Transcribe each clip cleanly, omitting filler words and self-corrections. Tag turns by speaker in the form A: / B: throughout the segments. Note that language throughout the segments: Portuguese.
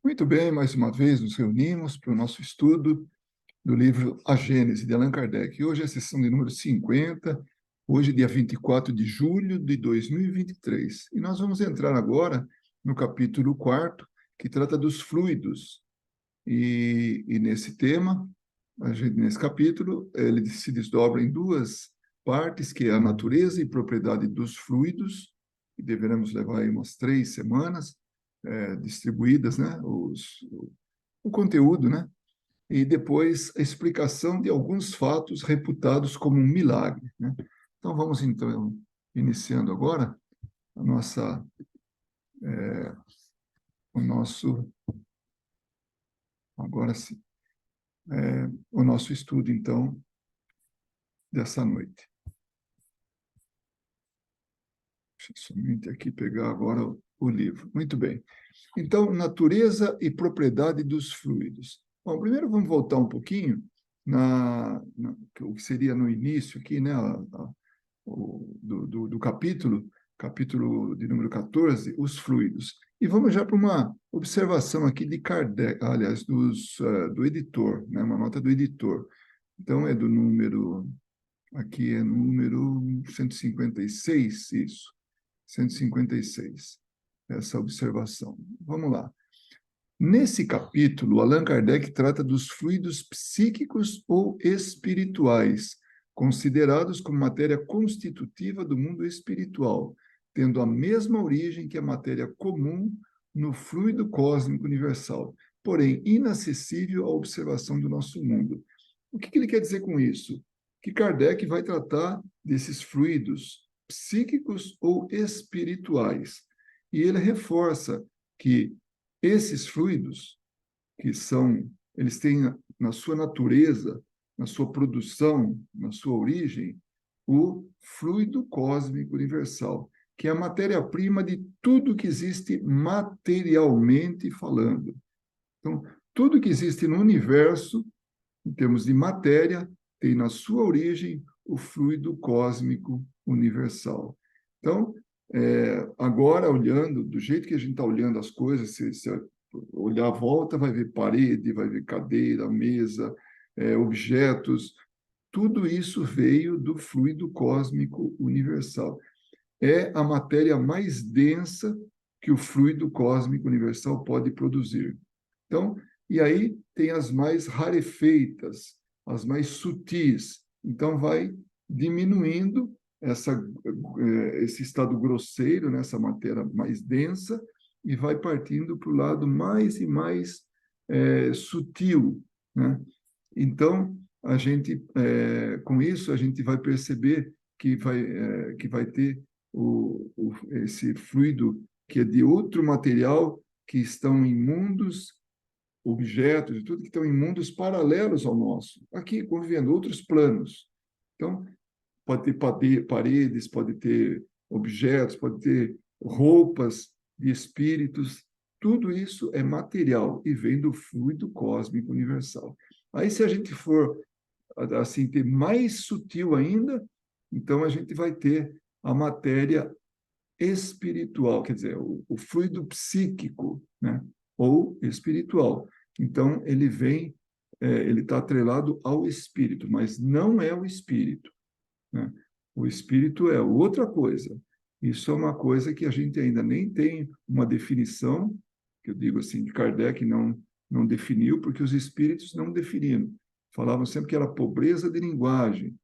A: Muito bem, mais uma vez nos reunimos para o nosso estudo do livro A Gênese, de Allan Kardec. Hoje é a sessão de número 50, hoje dia 24 de julho de 2023. E nós vamos entrar agora no capítulo 4, que trata dos fluidos. E nesse tema, nesse capítulo, ele se desdobra em duas partes, que é a natureza e propriedade dos fluidos, e deveremos levar aí umas 3 semanas, distribuídas, né, o conteúdo, né, e depois a explicação de alguns fatos reputados como um milagre, né. Então, vamos, então, iniciando agora a nossa, o nosso, agora sim, o nosso estudo, então, dessa noite. Deixa eu somente aqui pegar agora o livro. Muito bem. Então, natureza e propriedade dos fluidos. Bom, primeiro vamos voltar um pouquinho o que seria no início aqui, né, do capítulo de número 14, os fluidos. E vamos já para uma observação aqui de Kardec, aliás, do editor, né, uma nota do editor. Então, é do número, aqui é número 156, isso, 156, essa observação. Vamos lá. Nesse capítulo, Allan Kardec trata dos fluidos psíquicos ou espirituais, considerados como matéria constitutiva do mundo espiritual, tendo a mesma origem que a matéria comum no fluido cósmico universal, porém inacessível à observação do nosso mundo. O que ele quer dizer com isso? Que Kardec vai tratar desses fluidos psíquicos ou espirituais. E ele reforça que esses fluidos, eles têm na sua natureza, na sua produção, na sua origem, o fluido cósmico universal, que é a matéria-prima de tudo que existe materialmente falando. Então, tudo que existe no universo, em termos de matéria, tem na sua origem o fluido cósmico universal. Então, agora, olhando, do jeito que a gente está olhando as coisas, se olhar à volta, vai ver parede, vai ver cadeira, mesa, objetos, tudo isso veio do fluido cósmico universal. É a matéria mais densa que o fluido cósmico universal pode produzir. Então, e aí tem as mais rarefeitas, as mais sutis. Então, vai diminuindo esse estado grosseiro, né, essa matéria mais densa, e vai partindo para o lado mais e mais sutil, né? Então, com isso, a gente vai perceber que vai ter esse fluido que é de outro material, que estão em mundos, objetos e tudo que estão em mundos paralelos ao nosso, aqui convivendo outros planos. Então, pode ter paredes, pode ter objetos, pode ter roupas de espíritos, tudo isso é material e vem do fluido cósmico universal. Aí, se a gente for assim ter mais sutil ainda, então a gente vai ter a matéria espiritual, quer dizer, o fluido psíquico, né? Ou espiritual. Então, ele está atrelado ao espírito, mas não é o espírito, né? O espírito é outra coisa. Isso é uma coisa que a gente ainda nem tem uma definição, que eu digo assim, de Kardec não definiu, porque os espíritos não definiram. Falavam sempre que era pobreza de linguagem,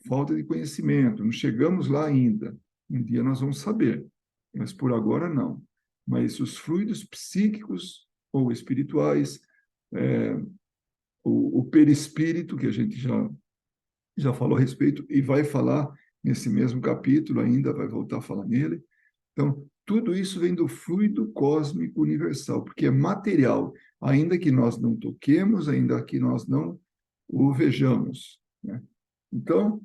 A: falta de conhecimento, não chegamos lá ainda. Um dia nós vamos saber, mas por agora não. Mas os fluidos psíquicos ou espirituais, o perispírito, que a gente já falou a respeito, e vai falar nesse mesmo capítulo ainda, vai voltar a falar nele. Então, tudo isso vem do fluido cósmico universal, porque é material, ainda que nós não toquemos, ainda que nós não o vejamos, né? Então,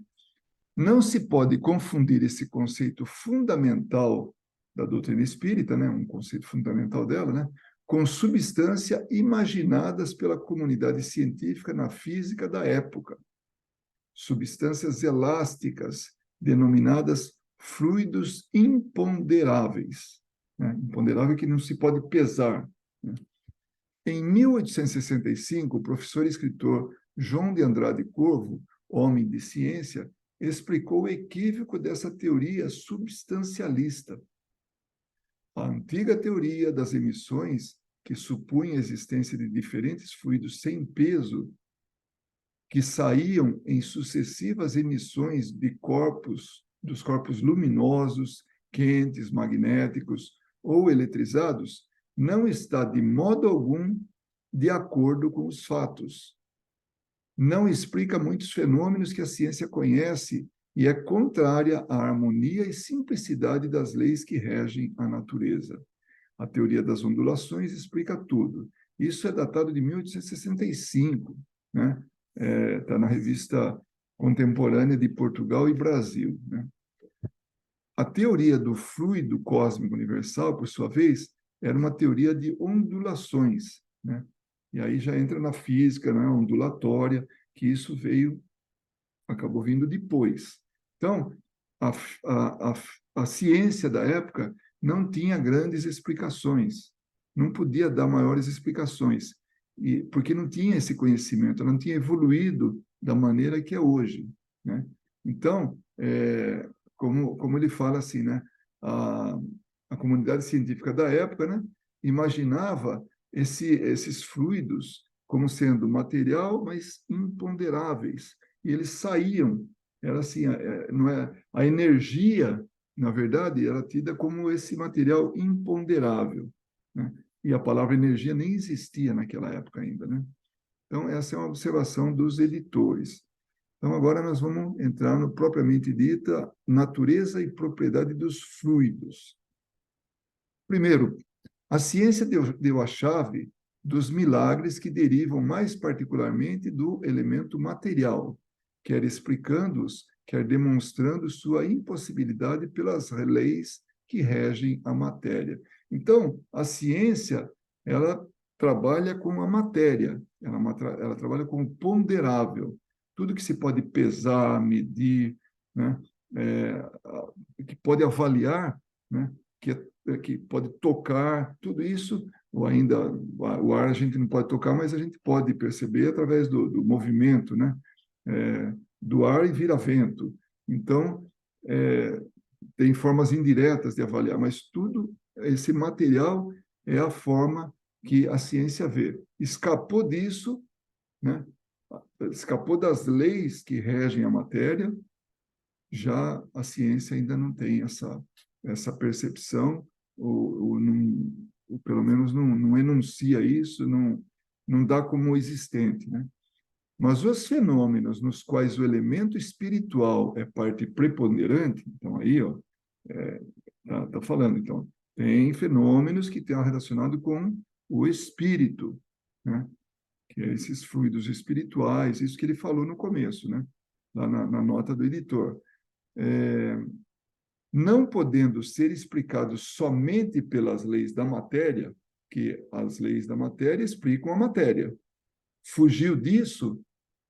A: não se pode confundir esse conceito fundamental da doutrina espírita, né, um conceito fundamental dela, né, com substância imaginadas pela comunidade científica na física da época. Substâncias elásticas, denominadas fluidos imponderáveis, né? Imponderável que não se pode pesar, né? Em 1865, o professor e escritor João de Andrade Corvo, homem de ciência, explicou o equívoco dessa teoria substancialista. A antiga teoria das emissões, que supunha a existência de diferentes fluidos sem peso, que saíam em sucessivas emissões dos corpos luminosos, quentes, magnéticos ou eletrizados, não está de modo algum de acordo com os fatos. Não explica muitos fenômenos que a ciência conhece e é contrária à harmonia e simplicidade das leis que regem a natureza. A teoria das ondulações explica tudo. Isso é datado de 1865, né? Está na revista contemporânea de Portugal e Brasil, né? A teoria do fluido cósmico universal, por sua vez, era uma teoria de ondulações, né? E aí já entra na física, né, ondulatória, que isso acabou vindo depois. Então, a ciência da época não tinha grandes explicações, não podia dar maiores explicações, porque não tinha esse conhecimento, não tinha evoluído da maneira que é hoje, né? Então, como ele fala assim, né, a comunidade científica da época, né, imaginava esses fluidos como sendo material, mas imponderáveis, e eles saíam, era assim, não é, a energia, na verdade, era tida como esse material imponderável, né? E a palavra energia nem existia naquela época ainda, né? Então, essa é uma observação dos editores. Então, agora nós vamos entrar no propriamente dita natureza e propriedade dos fluidos. Primeiro, a ciência deu a chave dos milagres que derivam mais particularmente do elemento material, quer explicando-os, quer demonstrando sua impossibilidade pelas leis que regem a matéria. Então, a ciência, ela trabalha com a matéria, ela trabalha com o ponderável, tudo que se pode pesar, medir, né? Que pode avaliar, né? Que pode tocar, tudo isso, ou ainda o ar a gente não pode tocar, mas a gente pode perceber através do movimento, né? Do ar e vira vento. Então, tem formas indiretas de avaliar, mas tudo, esse material é a forma que a ciência vê. Escapou disso, né? Escapou das leis que regem a matéria, já a ciência ainda não tem essa percepção, ou pelo menos não enuncia isso, não dá como existente, né? Mas os fenômenos nos quais o elemento espiritual é parte preponderante, então aí, ó, tá falando, então, tem fenômenos que estão relacionados com o espírito, né? Que é esses fluidos espirituais, isso que ele falou no começo, né? Lá na nota do editor. Não podendo ser explicados somente pelas leis da matéria, que as leis da matéria explicam a matéria. Fugiu disso,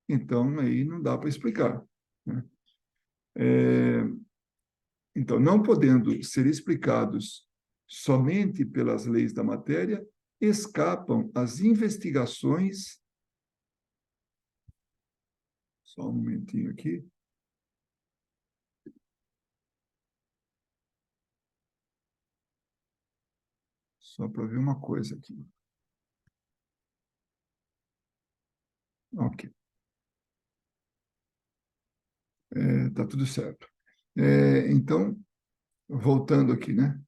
A: então aí não dá para explicar, né? Então, não podendo ser explicados somente pelas leis da matéria, escapam as investigações. Só um momentinho aqui. Só para ver uma coisa aqui. Ok. Tá tudo certo. Então, voltando aqui, né?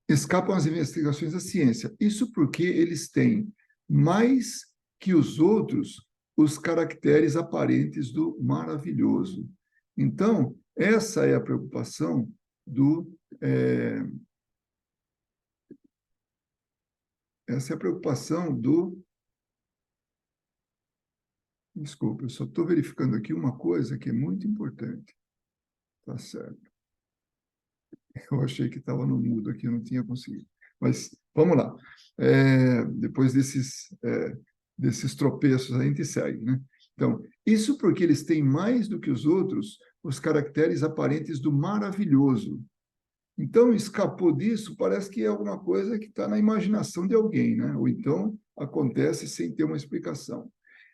A: Escapam as investigações da ciência. Isso porque eles têm, mais que os outros, os caracteres aparentes do maravilhoso. Então, essa é a preocupação essa é a preocupação do. Desculpa, eu só estou verificando aqui uma coisa que é muito importante. Tá certo. Eu achei que estava no mudo aqui, eu não tinha conseguido. Mas vamos lá. Depois desses tropeços, a gente segue, né? Então, isso porque eles têm mais do que os outros os caracteres aparentes do maravilhoso. Então, escapou disso, parece que é alguma coisa que está na imaginação de alguém, né? Ou então acontece sem ter uma explicação.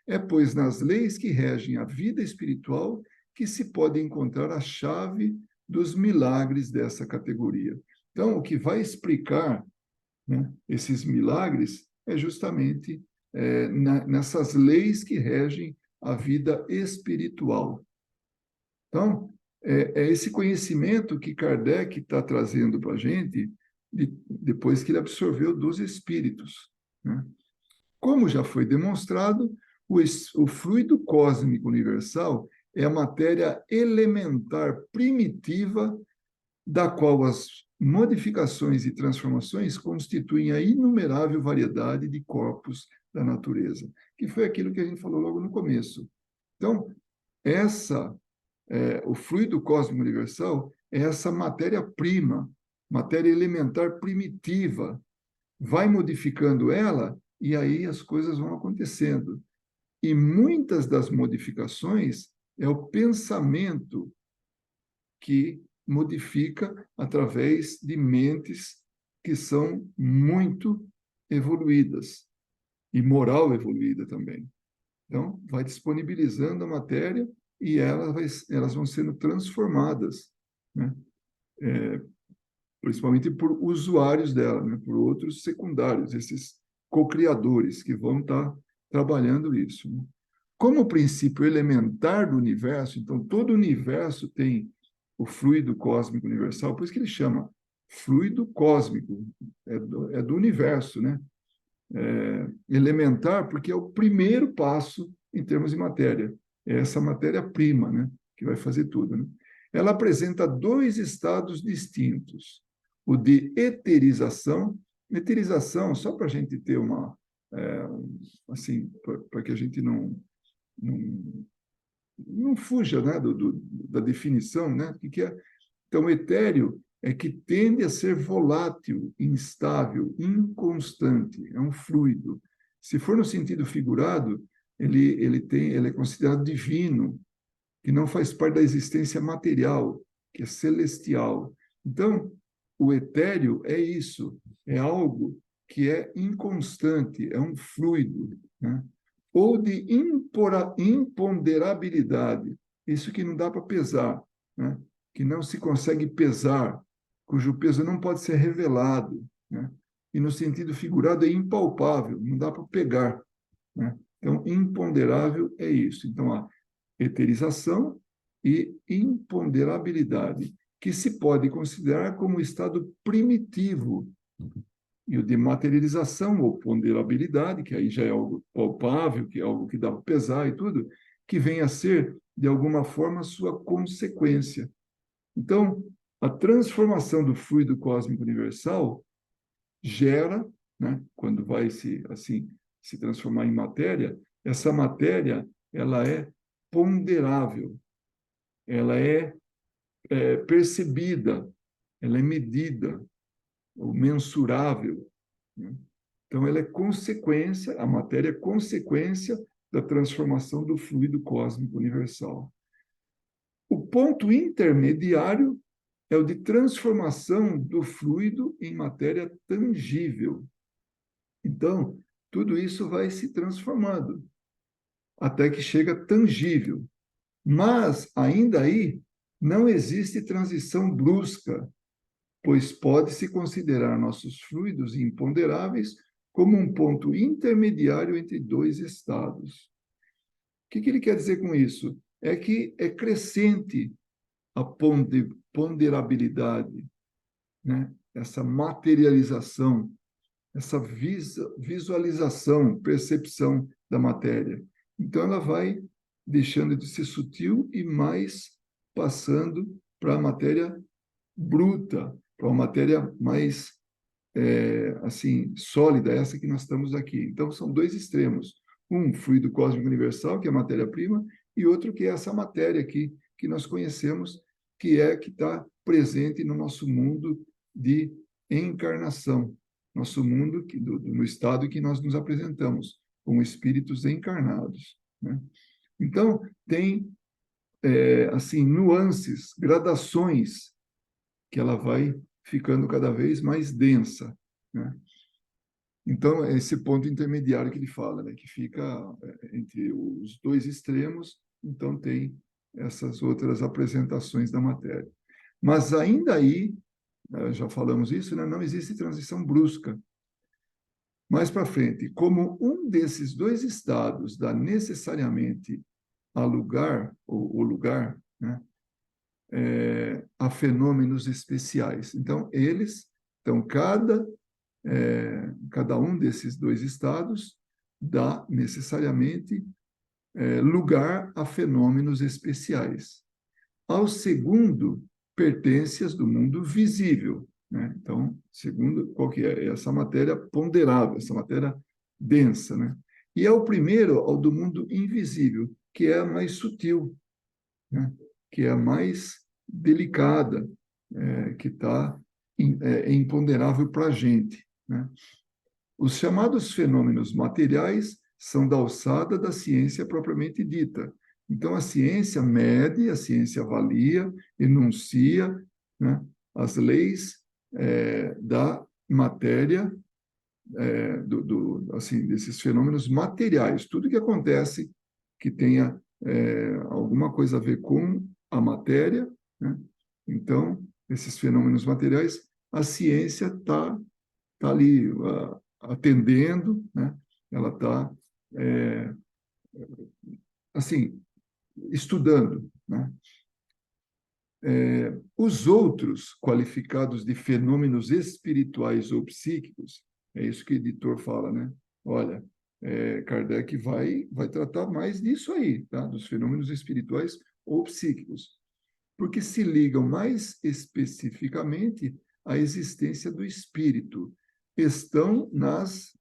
A: É, pois, nas leis que regem a vida espiritual que se pode encontrar a chave dos milagres dessa categoria. Então, o que vai explicar, né, esses milagres é justamente nessas leis que regem a vida espiritual. Então, é esse conhecimento que Kardec está trazendo para a gente depois que ele absorveu dos espíritos, né? Como já foi demonstrado, o fluido cósmico universal é a matéria elementar primitiva da qual as modificações e transformações constituem a inumerável variedade de corpos da natureza, que foi aquilo que a gente falou logo no começo. Então, o fluido cósmico universal é essa matéria-prima, matéria elementar primitiva. Vai modificando ela e aí as coisas vão acontecendo. E muitas das modificações é o pensamento que modifica através de mentes que são muito evoluídas e moral evoluída também. Então, vai disponibilizando a matéria e elas vão sendo transformadas, né? Principalmente por usuários dela, né? Por outros secundários, esses co-criadores que vão estar trabalhando isso, né? Como princípio elementar do universo, então todo o universo tem o fluido cósmico universal, por isso que ele chama fluido cósmico, é do universo, né? Elementar, porque é o primeiro passo em termos de matéria. É essa matéria-prima, né, que vai fazer tudo, né? Ela apresenta dois estados distintos. O de eterização. Eterização, só para a gente ter uma... assim, para que a gente não, não fuja, né, da definição, né? O que é? Então, o etéreo é que tende a ser volátil, instável, inconstante, é um fluido. Se for no sentido figurado, ele é considerado divino, que não faz parte da existência material, que é celestial. Então, o etéreo é isso, é algo que é inconstante, é um fluido, né? Ou de imponderabilidade, isso que não dá para pesar, né? Que não se consegue pesar, cujo peso não pode ser revelado, né? E no sentido figurado é impalpável, não dá para pegar, né? Então, imponderável é isso. Então, a eterização e imponderabilidade, que se pode considerar como estado primitivo. E o de materialização ou ponderabilidade, que aí já é algo palpável, que é algo que dá para pesar e tudo, que vem a ser, de alguma forma, sua consequência. Então, a transformação do fluido cósmico universal gera, né, quando vai se transformar em matéria, essa matéria ela é ponderável, ela é percebida, ela é medida, ou mensurável, né? Então, ela é consequência, a matéria é consequência da transformação do fluido cósmico universal. O ponto intermediário é o de transformação do fluido em matéria tangível. Então, tudo isso vai se transformando até que chega tangível. Mas, ainda aí, não existe transição brusca, pois pode-se considerar nossos fluidos imponderáveis como um ponto intermediário entre dois estados. O que ele quer dizer com isso? É que é crescente a ponderabilidade, né? Essa materialização, essa visualização, percepção da matéria. Então, ela vai deixando de ser sutil e mais passando para a matéria bruta, para uma matéria mais assim sólida, essa que nós estamos aqui. Então, são dois extremos. Um, fluido cósmico universal, que é a matéria-prima, e outro que é essa matéria aqui, que nós conhecemos, que está presente no nosso mundo de encarnação, nosso mundo no estado que nós nos apresentamos, como espíritos encarnados, né? Então, tem, assim, nuances, gradações que ela vai ficando cada vez mais densa, né? Então, é esse ponto intermediário que ele fala, né, que fica entre os dois extremos, então tem essas outras apresentações da matéria. Mas ainda aí, já falamos isso, né, não existe transição brusca. Mais para frente, como um desses dois estados dá necessariamente a lugar, o lugar, né, a fenômenos especiais. Então, cada um desses dois estados dá necessariamente lugar a fenômenos especiais. Ao segundo, pertence do mundo visível, né? Então, segundo, qual que é? Essa matéria ponderável, essa matéria densa, né? E ao primeiro, ao do mundo invisível, que é a mais sutil, né? Que é a mais delicada, que está imponderável para a gente, né? Os chamados fenômenos materiais são da alçada da ciência propriamente dita. Então, a ciência mede, a ciência avalia, enuncia, né, as leis da matéria, assim, desses fenômenos materiais. Tudo que acontece que tenha alguma coisa a ver com a matéria, né? Então, esses fenômenos materiais, a ciência está ali atendendo, né? Ela está, assim, estudando, né? Os outros, qualificados de fenômenos espirituais ou psíquicos, é isso que o editor fala, né? Olha, Kardec vai tratar mais disso aí, tá? Dos fenômenos espirituais ou psíquicos, porque se ligam mais especificamente à existência do espírito, estão nas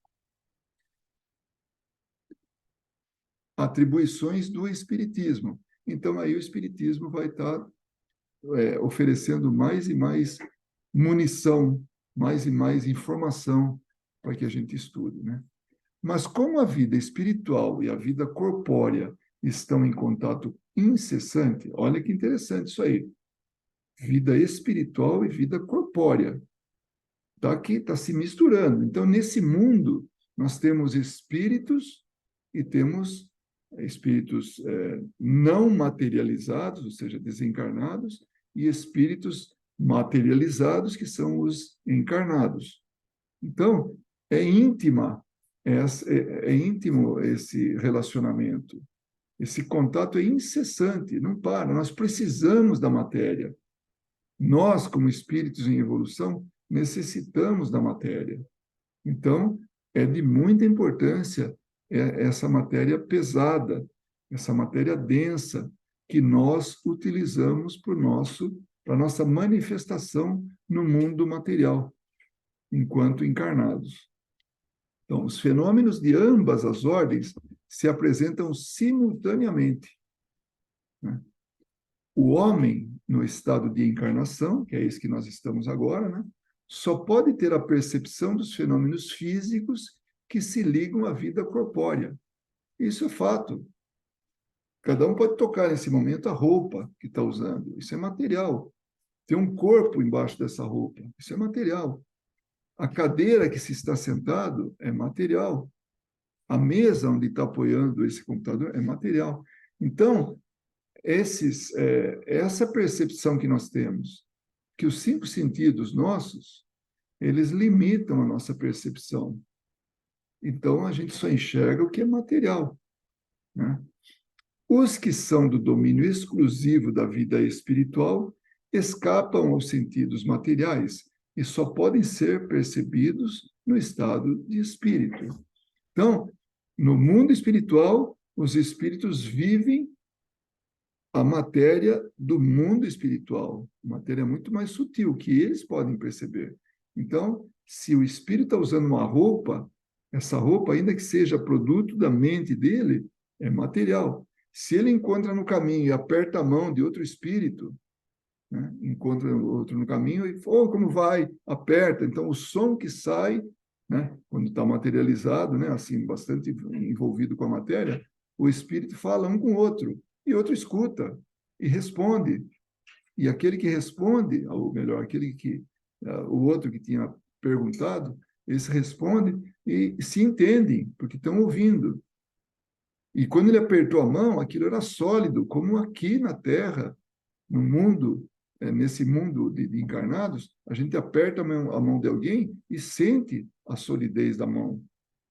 A: atribuições do Espiritismo. Então, aí o Espiritismo vai estar oferecendo mais e mais munição, mais e mais informação para que a gente estude, né? Mas como a vida espiritual e a vida corpórea estão em contato incessante, olha que interessante isso aí. Vida espiritual e vida corpórea. Está aqui, está se misturando. Então, nesse mundo, nós temos espíritos e temos espíritos não materializados, ou seja, desencarnados, e espíritos materializados, que são os encarnados. Então, é íntimo esse relacionamento. Esse contato é incessante, não para. Nós precisamos da matéria. Nós, como espíritos em evolução, necessitamos da matéria. Então, é de muita importância essa matéria pesada, essa matéria densa, que nós utilizamos para nossa manifestação no mundo material, enquanto encarnados. Então, os fenômenos de ambas as ordens se apresentam simultaneamente, né? O homem, no estado de encarnação, que é esse que nós estamos agora, né, só pode ter a percepção dos fenômenos físicos que se ligam à vida corpórea. Isso é fato. Cada um pode tocar nesse momento a roupa que está usando. Isso é material. Tem um corpo embaixo dessa roupa. Isso é material. A cadeira que se está sentado é material. A mesa onde está apoiando esse computador é material. Então, essa percepção que nós temos, que os cinco sentidos nossos, eles limitam a nossa percepção. Então, a gente só enxerga o que é material, né? Os que são do domínio exclusivo da vida espiritual escapam aos sentidos materiais e só podem ser percebidos no estado de espírito. Então, no mundo espiritual, os espíritos vivem a matéria do mundo espiritual, matéria muito mais sutil, que eles podem perceber. Então, se o espírito está usando uma roupa, essa roupa, ainda que seja produto da mente dele, é material. Se ele encontra no caminho e aperta a mão de outro espírito, né, encontra outro no caminho e fala, como vai? Aperta. Então, o som que sai, né, quando está materializado, né, assim, bastante envolvido com a matéria, o espírito fala um com o outro, e outro escuta e responde. E aquele que responde, ou melhor, aquele que o outro que tinha perguntado, eles respondem e se entendem, porque estão ouvindo. E quando ele apertou a mão, aquilo era sólido, como aqui na Terra, no mundo, nesse mundo de encarnados, a gente aperta a mão de alguém e sente a solidez da mão,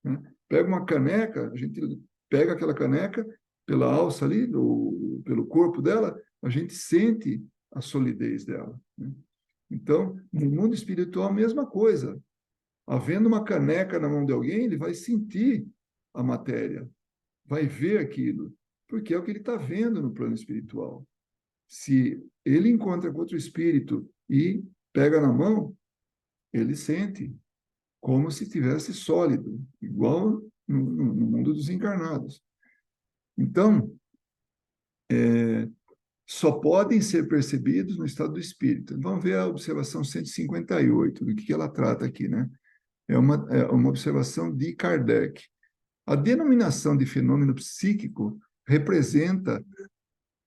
A: né? Pega uma caneca, a gente pega aquela caneca pela alça ali, pelo corpo dela, a gente sente a solidez dela, né? Então, no mundo espiritual, a mesma coisa. Havendo uma caneca na mão de alguém, ele vai sentir a matéria, vai ver aquilo, porque é o que ele está vendo no plano espiritual. Se ele encontra com outro espírito e pega na mão, ele sente como se tivesse sólido, igual no mundo dos encarnados. Então, só podem ser percebidos no estado do espírito. Vamos ver a observação 158, do que ela trata aqui, né? É uma observação de Kardec. A denominação de fenômeno psíquico representa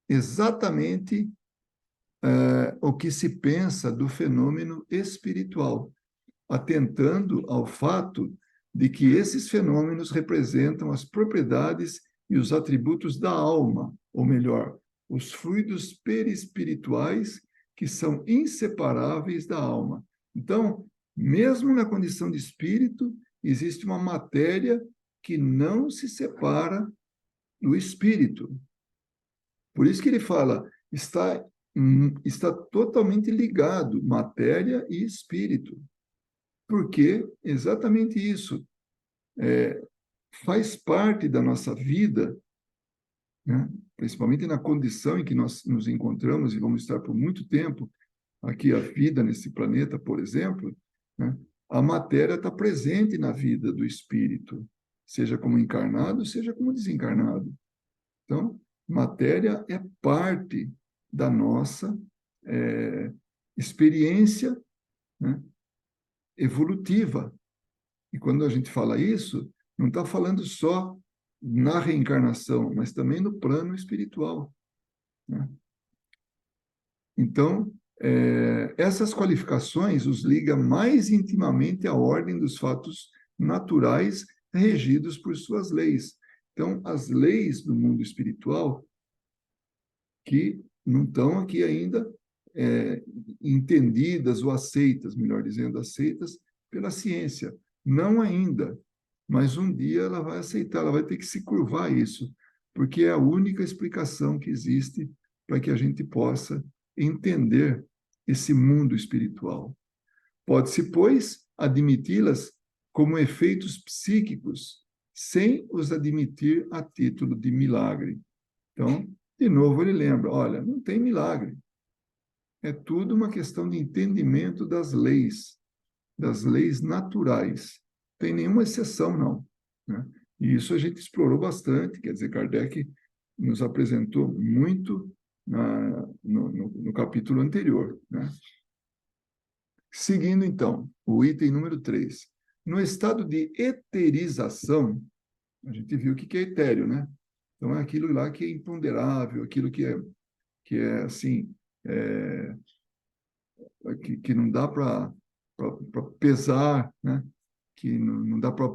A: exatamente o que se pensa do fenômeno espiritual, atentando ao fato de que esses fenômenos representam as propriedades e os atributos da alma, ou melhor, os fluidos perispirituais que são inseparáveis da alma. Então, mesmo na condição de espírito, existe uma matéria que não se separa do espírito. Por isso que ele fala, está totalmente ligado, matéria e espírito. Porque exatamente isso faz parte da nossa vida, né? Principalmente na condição em que nós nos encontramos e vamos estar por muito tempo aqui, a vida nesse planeta, por exemplo, né? A matéria está presente na vida do espírito, seja como encarnado, seja como desencarnado. Então, matéria é parte da nossa experiência, né, evolutiva. E quando a gente fala isso, não está falando só na reencarnação, mas também no plano espiritual, né? Então, essas qualificações os liga mais intimamente à ordem dos fatos naturais regidos por suas leis. Então, as leis do mundo espiritual que não estão aqui ainda entendidas ou aceitas, melhor dizendo, aceitas pela ciência. Não ainda, mas um dia ela vai aceitar, ela vai ter que se curvar a isso, porque é a única explicação que existe para que a gente possa entender esse mundo espiritual. Pode-se, pois, admiti-las como efeitos psíquicos, sem os admitir a título de milagre. Então, de novo, ele lembra: olha, não tem milagre. É tudo uma questão de entendimento das leis naturais. Não tem nenhuma exceção, não, né? E isso a gente explorou bastante, quer dizer, Kardec nos apresentou muito no capítulo anterior, né? Seguindo, então, o item número 3. No estado de eterização, a gente viu o que é etéreo, né? Então, é aquilo lá que é imponderável, aquilo que é assim, que não dá para pesar, né? Que não dá para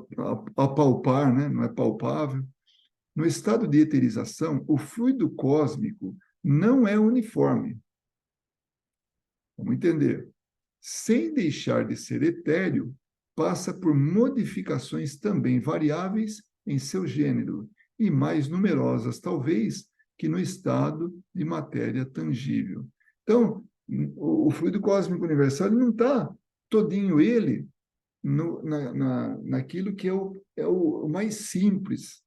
A: apalpar, né? Não é palpável. No estado de eterização, o fluido cósmico não é uniforme. Vamos entender. Sem deixar de ser etéreo, passa por modificações também variáveis em seu gênero e mais numerosas, talvez, que no estado de matéria tangível. Então, o fluido cósmico universal não está todinho ele naquilo que é o mais simples,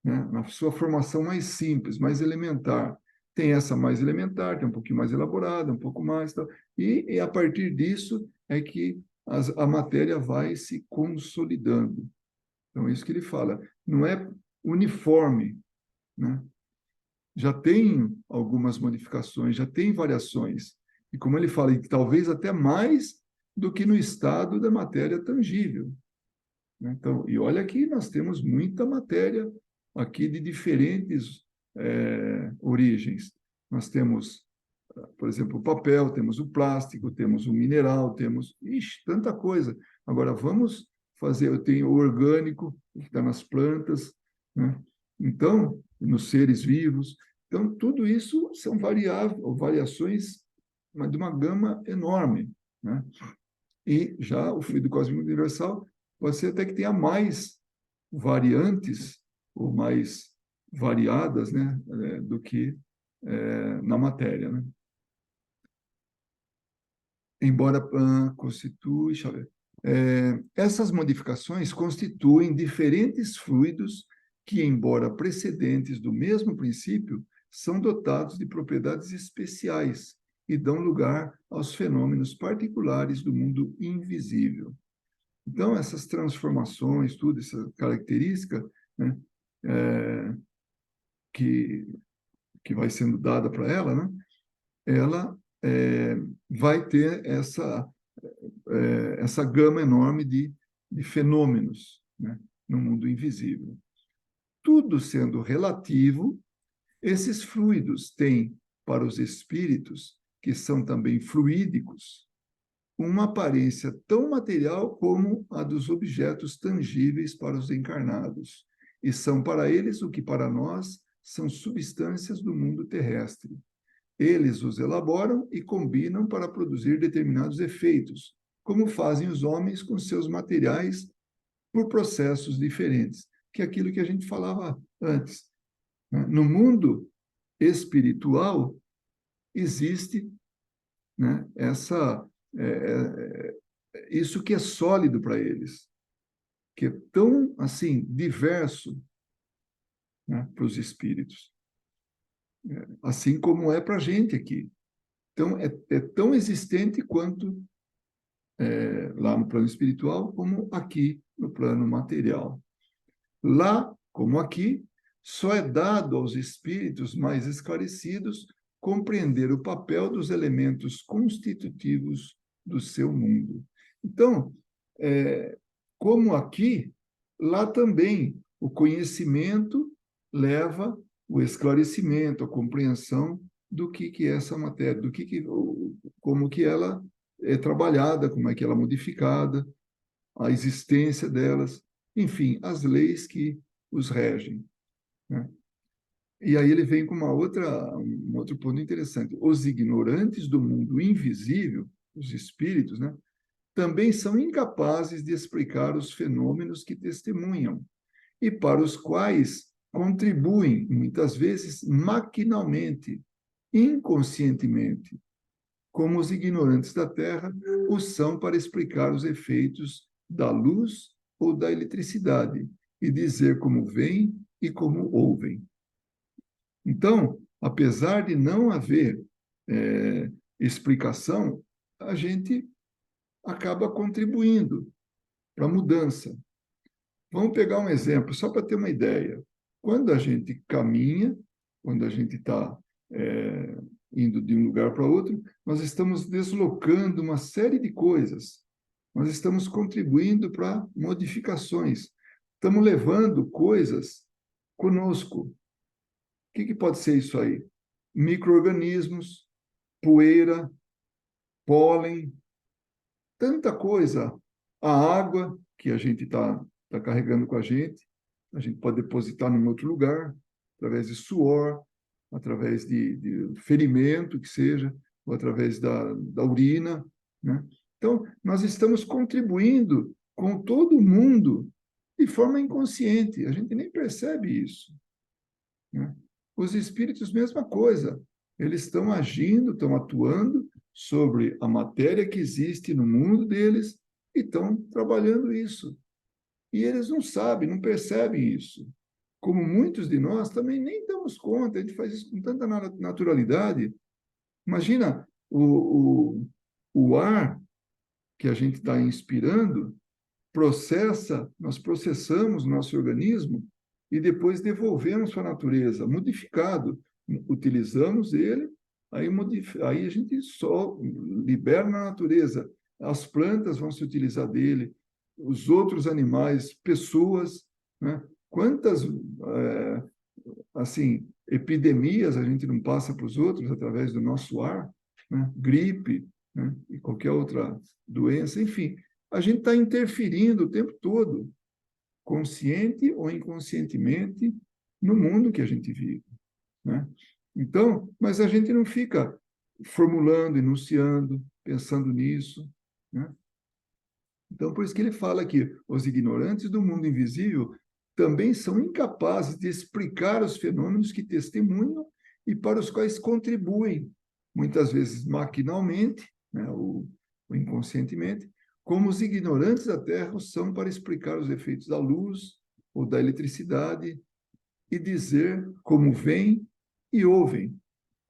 A: né? Na sua formação mais simples, mais elementar. Tem essa mais elementar, tem um pouquinho mais elaborada, um pouco mais. Tal. E a partir disso é que a matéria vai se consolidando. Então, é isso que ele fala. Não é uniforme, né? Já tem algumas modificações, já tem variações. E como ele fala, talvez até mais do que no estado da matéria tangível, né? Então, e olha que nós temos muita matéria aqui de diferentes origens. Nós temos por exemplo, o papel, temos o plástico, temos o mineral, temos, ixi, tanta coisa. Agora, vamos fazer, eu tenho o orgânico, que está nas plantas, né? Então, nos seres vivos. Então, tudo isso são variações, mas de uma gama enorme, né? E já o fluido cósmico universal pode ser até que tenha mais variantes ou mais variadas, né, do que na matéria, né? Embora constitui, deixa eu ver, essas modificações constituem diferentes fluidos que, embora precedentes do mesmo princípio, são dotados de propriedades especiais e dão lugar aos fenômenos particulares do mundo invisível. Então, essas transformações, tudo, essa característica, né, é, que, que vai sendo dada para ela, né, ela vai ter essa gama enorme de fenômenos, né, no mundo invisível. Tudo sendo relativo, esses fluidos têm, para os espíritos, que são também fluídicos, uma aparência tão material como a dos objetos tangíveis para os encarnados, e são para eles o que para nós são substâncias do mundo terrestre. Eles os elaboram e combinam para produzir determinados efeitos, como fazem os homens com seus materiais por processos diferentes, que é aquilo que a gente falava antes. No mundo espiritual, existe, né, isso que é sólido para eles, que é tão, assim, diverso, né, para os espíritos, assim como é para a gente aqui. Então, é tão existente quanto lá no plano espiritual, como aqui no plano material. Lá, como aqui, só é dado aos espíritos mais esclarecidos compreender o papel dos elementos constitutivos do seu mundo. Então, como aqui, lá também o conhecimento leva o esclarecimento, a compreensão do que é essa matéria, como que ela é trabalhada, como é que ela é modificada, a existência delas, enfim, as leis que os regem, né? E aí ele vem com um outro ponto interessante. Os ignorantes do mundo invisível, os espíritos, né, também são incapazes de explicar os fenômenos que testemunham e para os quais contribuem, muitas vezes, maquinalmente, inconscientemente, como os ignorantes da Terra o são para explicar os efeitos da luz ou da eletricidade e dizer como veem e como ouvem. Então, apesar de não haver explicação, a gente acaba contribuindo para a mudança. Vamos pegar um exemplo, só para ter uma ideia. Quando a gente caminha, quando a gente está indo de um lugar para outro, nós estamos deslocando uma série de coisas. Nós estamos contribuindo para modificações. Estamos levando coisas conosco. O que pode ser isso aí? Micro-organismos, poeira, pólen, tanta coisa. A água que a gente está carregando com a gente gente pode depositar em outro lugar, através de suor, através de ferimento, que seja, ou através da urina, né? Então, nós estamos contribuindo com todo mundo de forma inconsciente, a gente nem percebe isso, né? Os espíritos, mesma coisa, eles estão agindo, estão atuando sobre a matéria que existe no mundo deles e estão trabalhando isso. E eles não sabem, não percebem isso. Como muitos de nós também nem damos conta, a gente faz isso com tanta naturalidade. Imagina o ar que a gente está inspirando, nós processamos nosso organismo e depois devolvemos para a natureza, modificado. Utilizamos ele, aí a gente só libera na natureza. As plantas vão se utilizar dele, os outros animais, pessoas, né? Quantas, assim, epidemias a gente não passa para os outros através do nosso ar, né? Gripe, né? E qualquer outra doença, enfim, a gente está interferindo o tempo todo, consciente ou inconscientemente, no mundo que a gente vive, né? Então, mas a gente não fica formulando, enunciando, pensando nisso, né? Então, por isso que ele fala que os ignorantes do mundo invisível também são incapazes de explicar os fenômenos que testemunham e para os quais contribuem, muitas vezes maquinalmente, né, ou inconscientemente, como os ignorantes da Terra são para explicar os efeitos da luz ou da eletricidade e dizer como veem e ouvem.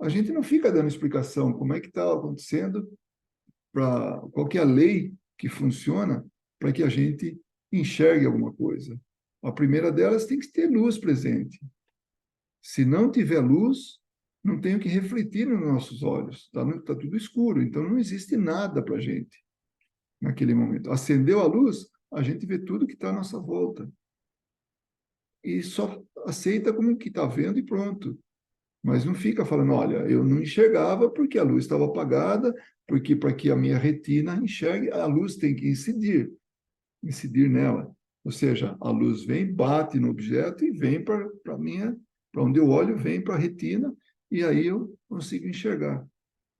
A: A gente não fica dando explicação como é que está acontecendo, para qual que é a lei que funciona para que a gente enxergue alguma coisa. A primeira delas tem que ter luz presente. Se não tiver luz, não tem o que refletir nos nossos olhos. Tá tudo escuro, então não existe nada para a gente naquele momento. Acendeu a luz, a gente vê tudo que está à nossa volta. E só aceita como que está vendo e pronto. Mas não fica falando, olha, eu não enxergava porque a luz estava apagada, porque para que a minha retina enxergue, a luz tem que incidir nela. Ou seja, a luz vem, bate no objeto e vem para onde eu olho, vem para a retina, e aí eu consigo enxergar.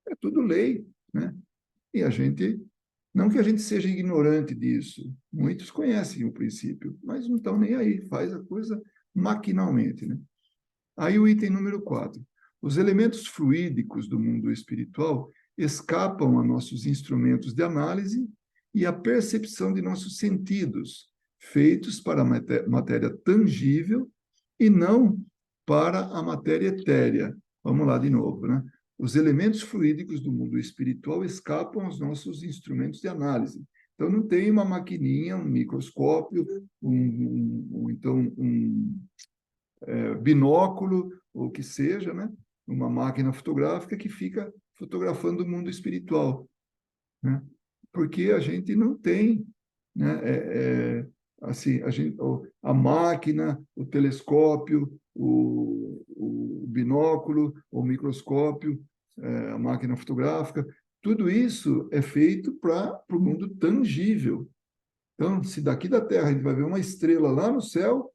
A: É tudo lei, né? E a gente, não que a gente seja ignorante disso, muitos conhecem o princípio, mas não estão nem aí, faz a coisa maquinalmente, né? Aí o item número 4. Os elementos fluídicos do mundo espiritual escapam a nossos instrumentos de análise e à percepção de nossos sentidos, feitos para a matéria tangível e não para a matéria etérea. Vamos lá de novo, né? Os elementos fluídicos do mundo espiritual escapam aos nossos instrumentos de análise. Então, não tem uma maquininha, um microscópio, então um binóculo, ou que seja, né? Uma máquina fotográfica que fica fotografando o mundo espiritual, né? Porque a gente não tem, né? Assim, a máquina, o telescópio, o binóculo, o microscópio, a máquina fotográfica, tudo isso é feito para o mundo tangível. Então, se daqui da Terra a gente vai ver uma estrela lá no céu,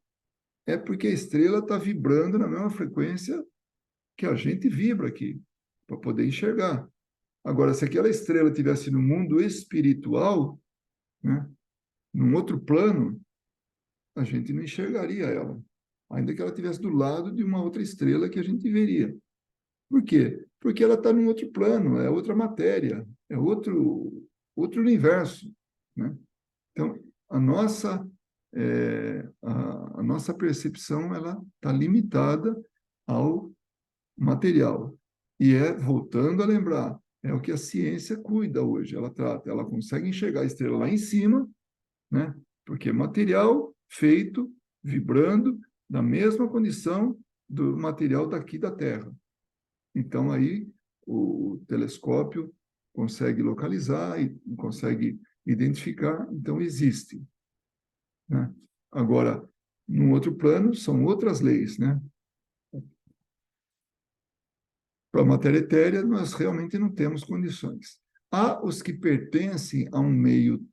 A: é porque a estrela está vibrando na mesma frequência que a gente vibra aqui, para poder enxergar. Agora, se aquela estrela tivesse no mundo espiritual, né, num outro plano, a gente não enxergaria ela, ainda que ela estivesse do lado de uma outra estrela que a gente veria. Por quê? Porque ela está num outro plano, é outra matéria, é outro universo, né? Então, a nossa percepção ela está limitada ao material. E voltando a lembrar, é o que a ciência cuida hoje, ela trata, ela consegue enxergar a estrela lá em cima, né? Porque é material feito, vibrando, na mesma condição do material daqui da Terra. Então, aí, o telescópio consegue localizar e consegue identificar, então existe, né? Agora, num outro plano, são outras leis, né? Para a matéria etérea, nós realmente não temos condições. Há os que pertencem a um meio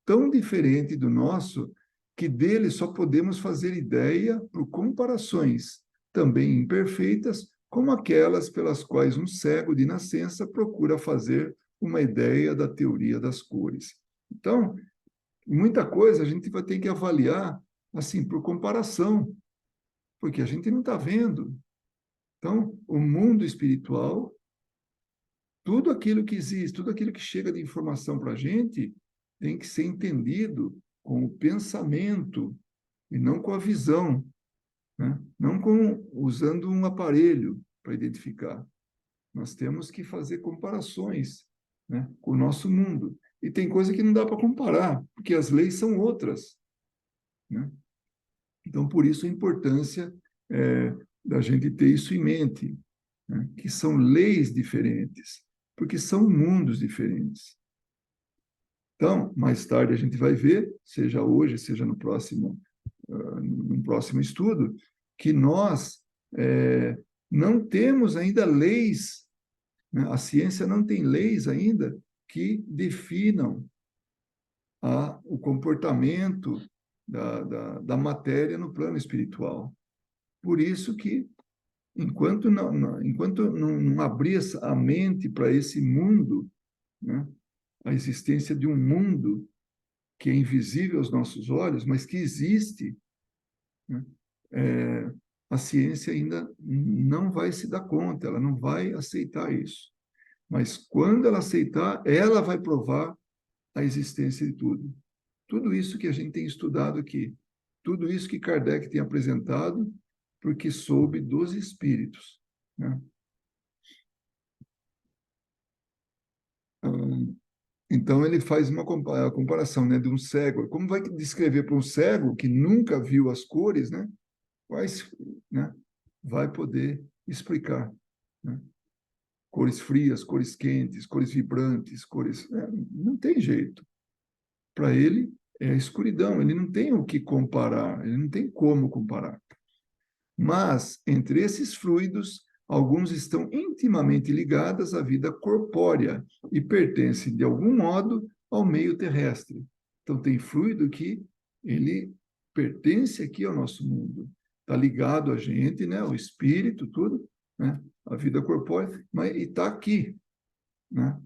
A: tão diferente do nosso que dele só podemos fazer ideia por comparações, também imperfeitas, como aquelas pelas quais um cego de nascença procura fazer uma ideia da teoria das cores. Então, muita coisa a gente vai ter que avaliar assim por comparação, porque a gente não está vendo. Então, o mundo espiritual, tudo aquilo que existe, tudo aquilo que chega de informação para a gente, tem que ser entendido com o pensamento e não com a visão, né? Não usando um aparelho para identificar. Nós temos que fazer comparações, né, com o nosso mundo. E tem coisa que não dá para comparar, porque as leis são outras, né? Então, por isso a importância da gente ter isso em mente, né? Que são leis diferentes, porque são mundos diferentes. Então, mais tarde a gente vai ver, seja hoje, seja no próximo estudo, que nós não temos ainda leis, né? A ciência não tem leis ainda que definam o comportamento da matéria no plano espiritual. Por isso que, enquanto não abrir a mente para esse mundo, né, a existência de um mundo que é invisível aos nossos olhos, mas que existe, né, a ciência ainda não vai se dar conta, ela não vai aceitar isso. Mas quando ela aceitar, ela vai provar a existência de tudo. Tudo isso que a gente tem estudado aqui, tudo isso que Kardec tem apresentado, porque soube dos espíritos, né? Então, ele faz uma comparação, né, de um cego. Como vai descrever para um cego que nunca viu as cores, né? Quais, né? Vai poder explicar, né? Cores frias, cores quentes, cores vibrantes, cores... não tem jeito. Para ele, é a escuridão. Ele não tem o que comparar, ele não tem como comparar. Mas, entre esses fluidos, alguns estão intimamente ligados à vida corpórea e pertencem, de algum modo, ao meio terrestre. Então, tem fluido que ele pertence aqui ao nosso mundo. Está ligado a gente, né? O espírito, tudo, né? A vida corpórea, mas está aqui, né?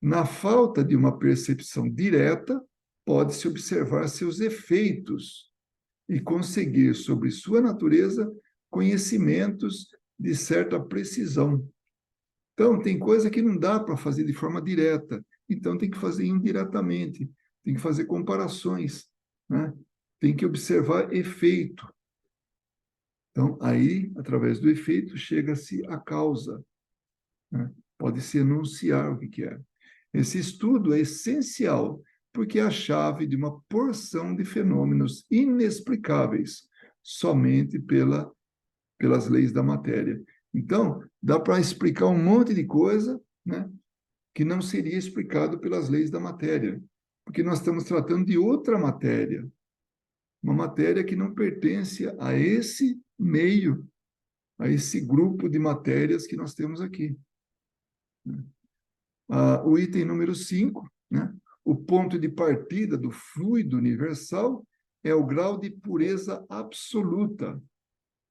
A: Na falta de uma percepção direta, pode-se observar seus efeitos e conseguir sobre sua natureza conhecimentos de certa precisão. Então, tem coisa que não dá para fazer de forma direta, então tem que fazer indiretamente, tem que fazer comparações, né? Tem que observar efeito. Então, aí, através do efeito, chega-se à causa, né? Pode-se enunciar o que é. Esse estudo é essencial, porque é a chave de uma porção de fenômenos inexplicáveis, somente pelas leis da matéria. Então, dá para explicar um monte de coisa, né, que não seria explicado pelas leis da matéria, porque nós estamos tratando de outra matéria, uma matéria que não pertence a esse meio, a esse grupo de matérias que nós temos aqui. O item número 5, né? O ponto de partida do fluido universal é o grau de pureza absoluta.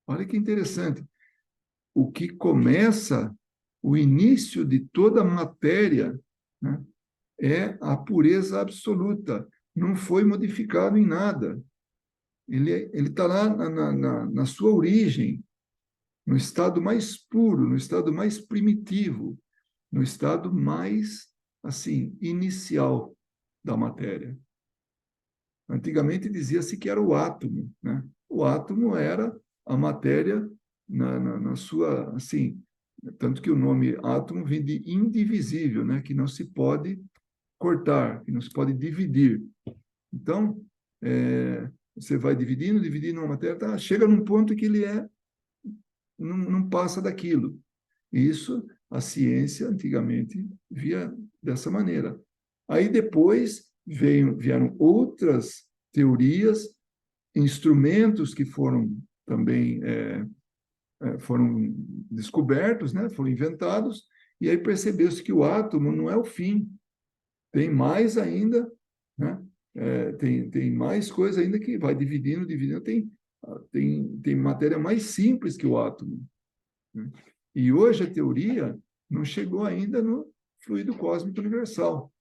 A: Olha que interessante. O que começa, o início de toda a matéria, né, é a pureza absoluta. Não foi modificado em nada. Ele está lá na sua origem, no estado mais puro, no estado mais primitivo, no estado mais, assim, inicial da matéria. Antigamente dizia-se que era o átomo, né? O átomo era a matéria na sua, assim, tanto que o nome átomo vem de indivisível, né? Que não se pode cortar, que não se pode dividir. Então, você vai dividindo uma matéria, tá? Chega num ponto que ele não passa daquilo. Isso a ciência antigamente via dessa maneira. Aí depois vieram outras teorias, instrumentos que foram também foram descobertos, né? Foram inventados, e aí percebeu-se que o átomo não é o fim. Tem mais ainda, né? Tem mais coisa ainda que vai dividindo. Tem matéria mais simples que o átomo, né? E hoje a teoria não chegou ainda no fluido cósmico universal,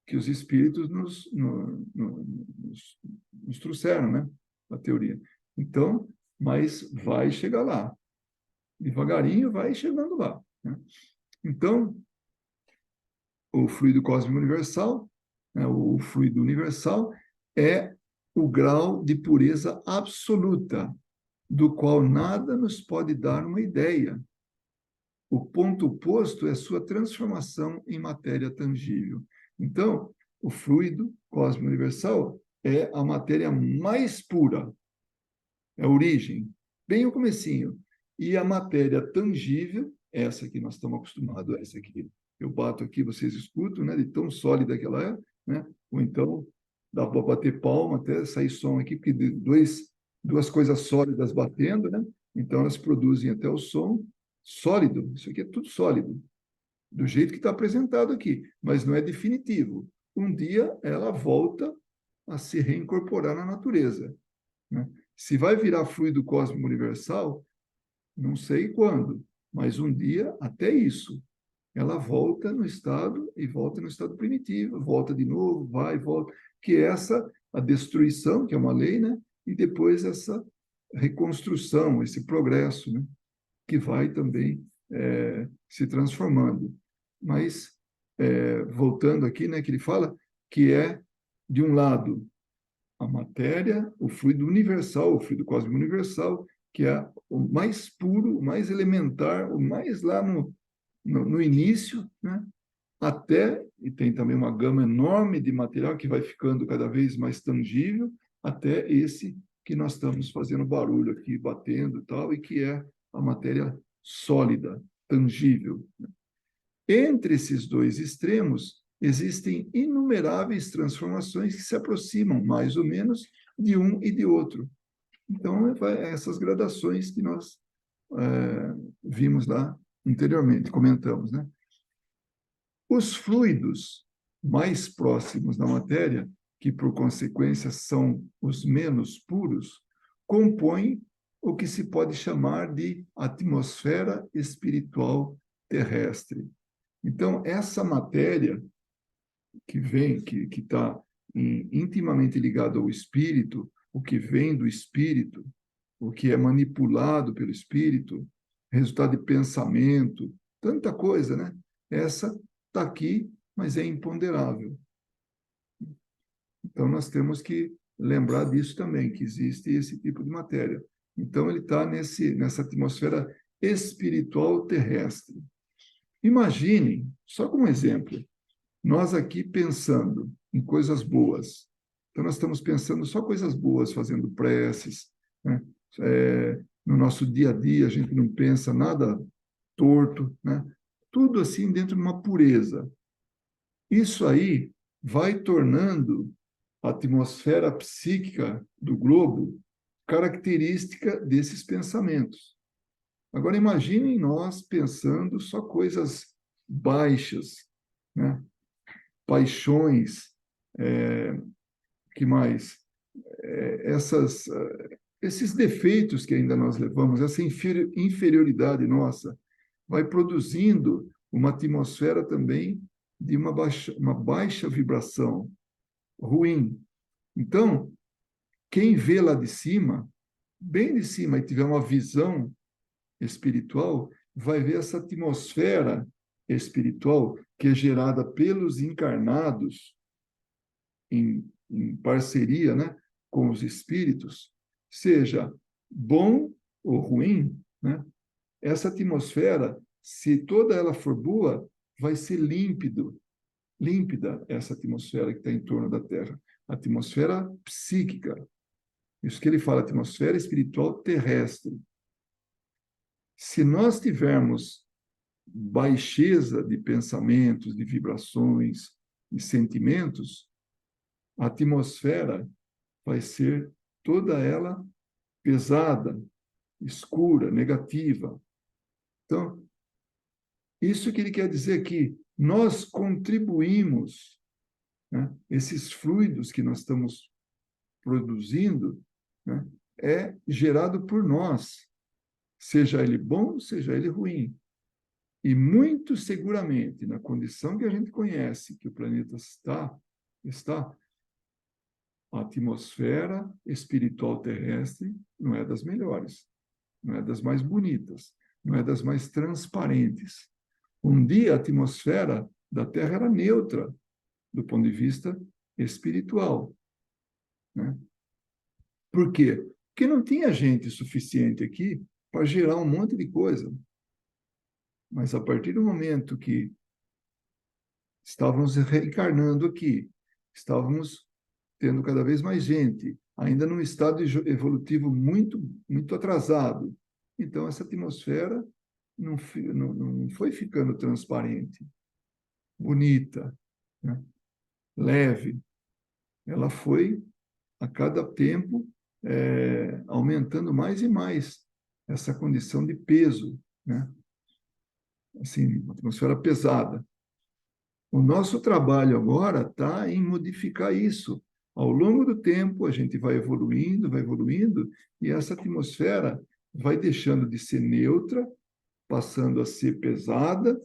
A: que os espíritos nos trouxeram, né? A teoria. Então, mas vai chegar lá. Devagarinho vai chegando lá, né? Então, o fluido cósmico universal, né, o fluido universal, é o grau de pureza absoluta, do qual nada nos pode dar uma ideia. O ponto oposto é sua transformação em matéria tangível. Então, o fluido cósmico universal é a matéria mais pura, é a origem, bem o comecinho. E a matéria tangível, essa que nós estamos acostumados, essa aqui, eu bato aqui, vocês escutam, né, de tão sólida que ela é, né? Ou então dá para bater palma até sair som aqui, porque duas coisas sólidas batendo, né? Então, elas produzem até o som sólido. Isso aqui é tudo sólido, do jeito que está apresentado aqui, mas não é definitivo. Um dia ela volta a se reincorporar na natureza, né? Se vai virar fluido cósmico universal, não sei quando, mas um dia, até isso, ela volta no estado e volta no estado primitivo, volta de novo, vai e volta, que é essa, a destruição, que é uma lei, né? E depois essa reconstrução, esse progresso, né? Que vai também se transformando. Mas, voltando aqui, né, que ele fala que é, de um lado, a matéria, o fluido universal, o fluido cósmico universal, que é o mais puro, o mais elementar, o mais lá no início, né? Até, e tem também uma gama enorme de material que vai ficando cada vez mais tangível, até esse que nós estamos fazendo barulho aqui, batendo e tal, e que é a matéria sólida, tangível. Entre esses dois extremos, existem inumeráveis transformações que se aproximam, mais ou menos, de um e de outro. Então, essas gradações que nós vimos lá anteriormente, comentamos, né? Os fluidos mais próximos da matéria, que por consequência são os menos puros, compõem o que se pode chamar de atmosfera espiritual terrestre. Então, essa matéria que vem, que está intimamente ligada ao espírito, o que vem do espírito, o que é manipulado pelo espírito, resultado de pensamento, tanta coisa, né? Essa está aqui, mas é imponderável. Então, nós temos que lembrar disso também, que existe esse tipo de matéria. Então, ele está nessa atmosfera espiritual terrestre. Imaginem, só como exemplo, nós aqui pensando em coisas boas. Então, nós estamos pensando só coisas boas, fazendo preces, né? No nosso dia a dia, a gente não pensa nada torto, né? Tudo assim dentro de uma pureza. Isso aí vai tornando a atmosfera psíquica do globo característica desses pensamentos. Agora, imaginem nós pensando só coisas baixas, né? Paixões, que mais? Esses defeitos que ainda nós levamos, essa inferioridade nossa, vai produzindo uma atmosfera também de uma baixa vibração ruim. Então, quem vê lá de cima, bem de cima, e tiver uma visão espiritual, vai ver essa atmosfera espiritual que é gerada pelos encarnados em parceria, né, com os espíritos, seja bom ou ruim, né, essa atmosfera, se toda ela for boa, vai ser límpida essa atmosfera que está em torno da Terra, a atmosfera psíquica. Isso que ele fala, atmosfera espiritual terrestre. Se nós tivermos baixeza de pensamentos, de vibrações, de sentimentos, a atmosfera vai ser toda ela pesada, escura, negativa. Então, isso que ele quer dizer que nós contribuímos, né, esses fluidos que nós estamos produzindo, né, é gerado por nós, seja ele bom, seja ele ruim. E muito seguramente, na condição que a gente conhece que o planeta está, a atmosfera espiritual terrestre não é das melhores, não é das mais bonitas, não é das mais transparentes. Um dia a atmosfera da Terra era neutra do ponto de vista espiritual, né? Por quê? Porque não tinha gente suficiente aqui para gerar um monte de coisa. Mas a partir do momento que estávamos reencarnando aqui, estávamos tendo cada vez mais gente, ainda num estado evolutivo muito atrasado. Então, essa atmosfera não foi ficando transparente, bonita, né? Leve. Ela foi, a cada tempo, aumentando mais e mais essa condição de peso, né? Assim, uma atmosfera pesada. O nosso trabalho agora está em modificar isso. Ao longo do tempo, a gente vai evoluindo, e essa atmosfera vai deixando de ser neutra, passando a ser pesada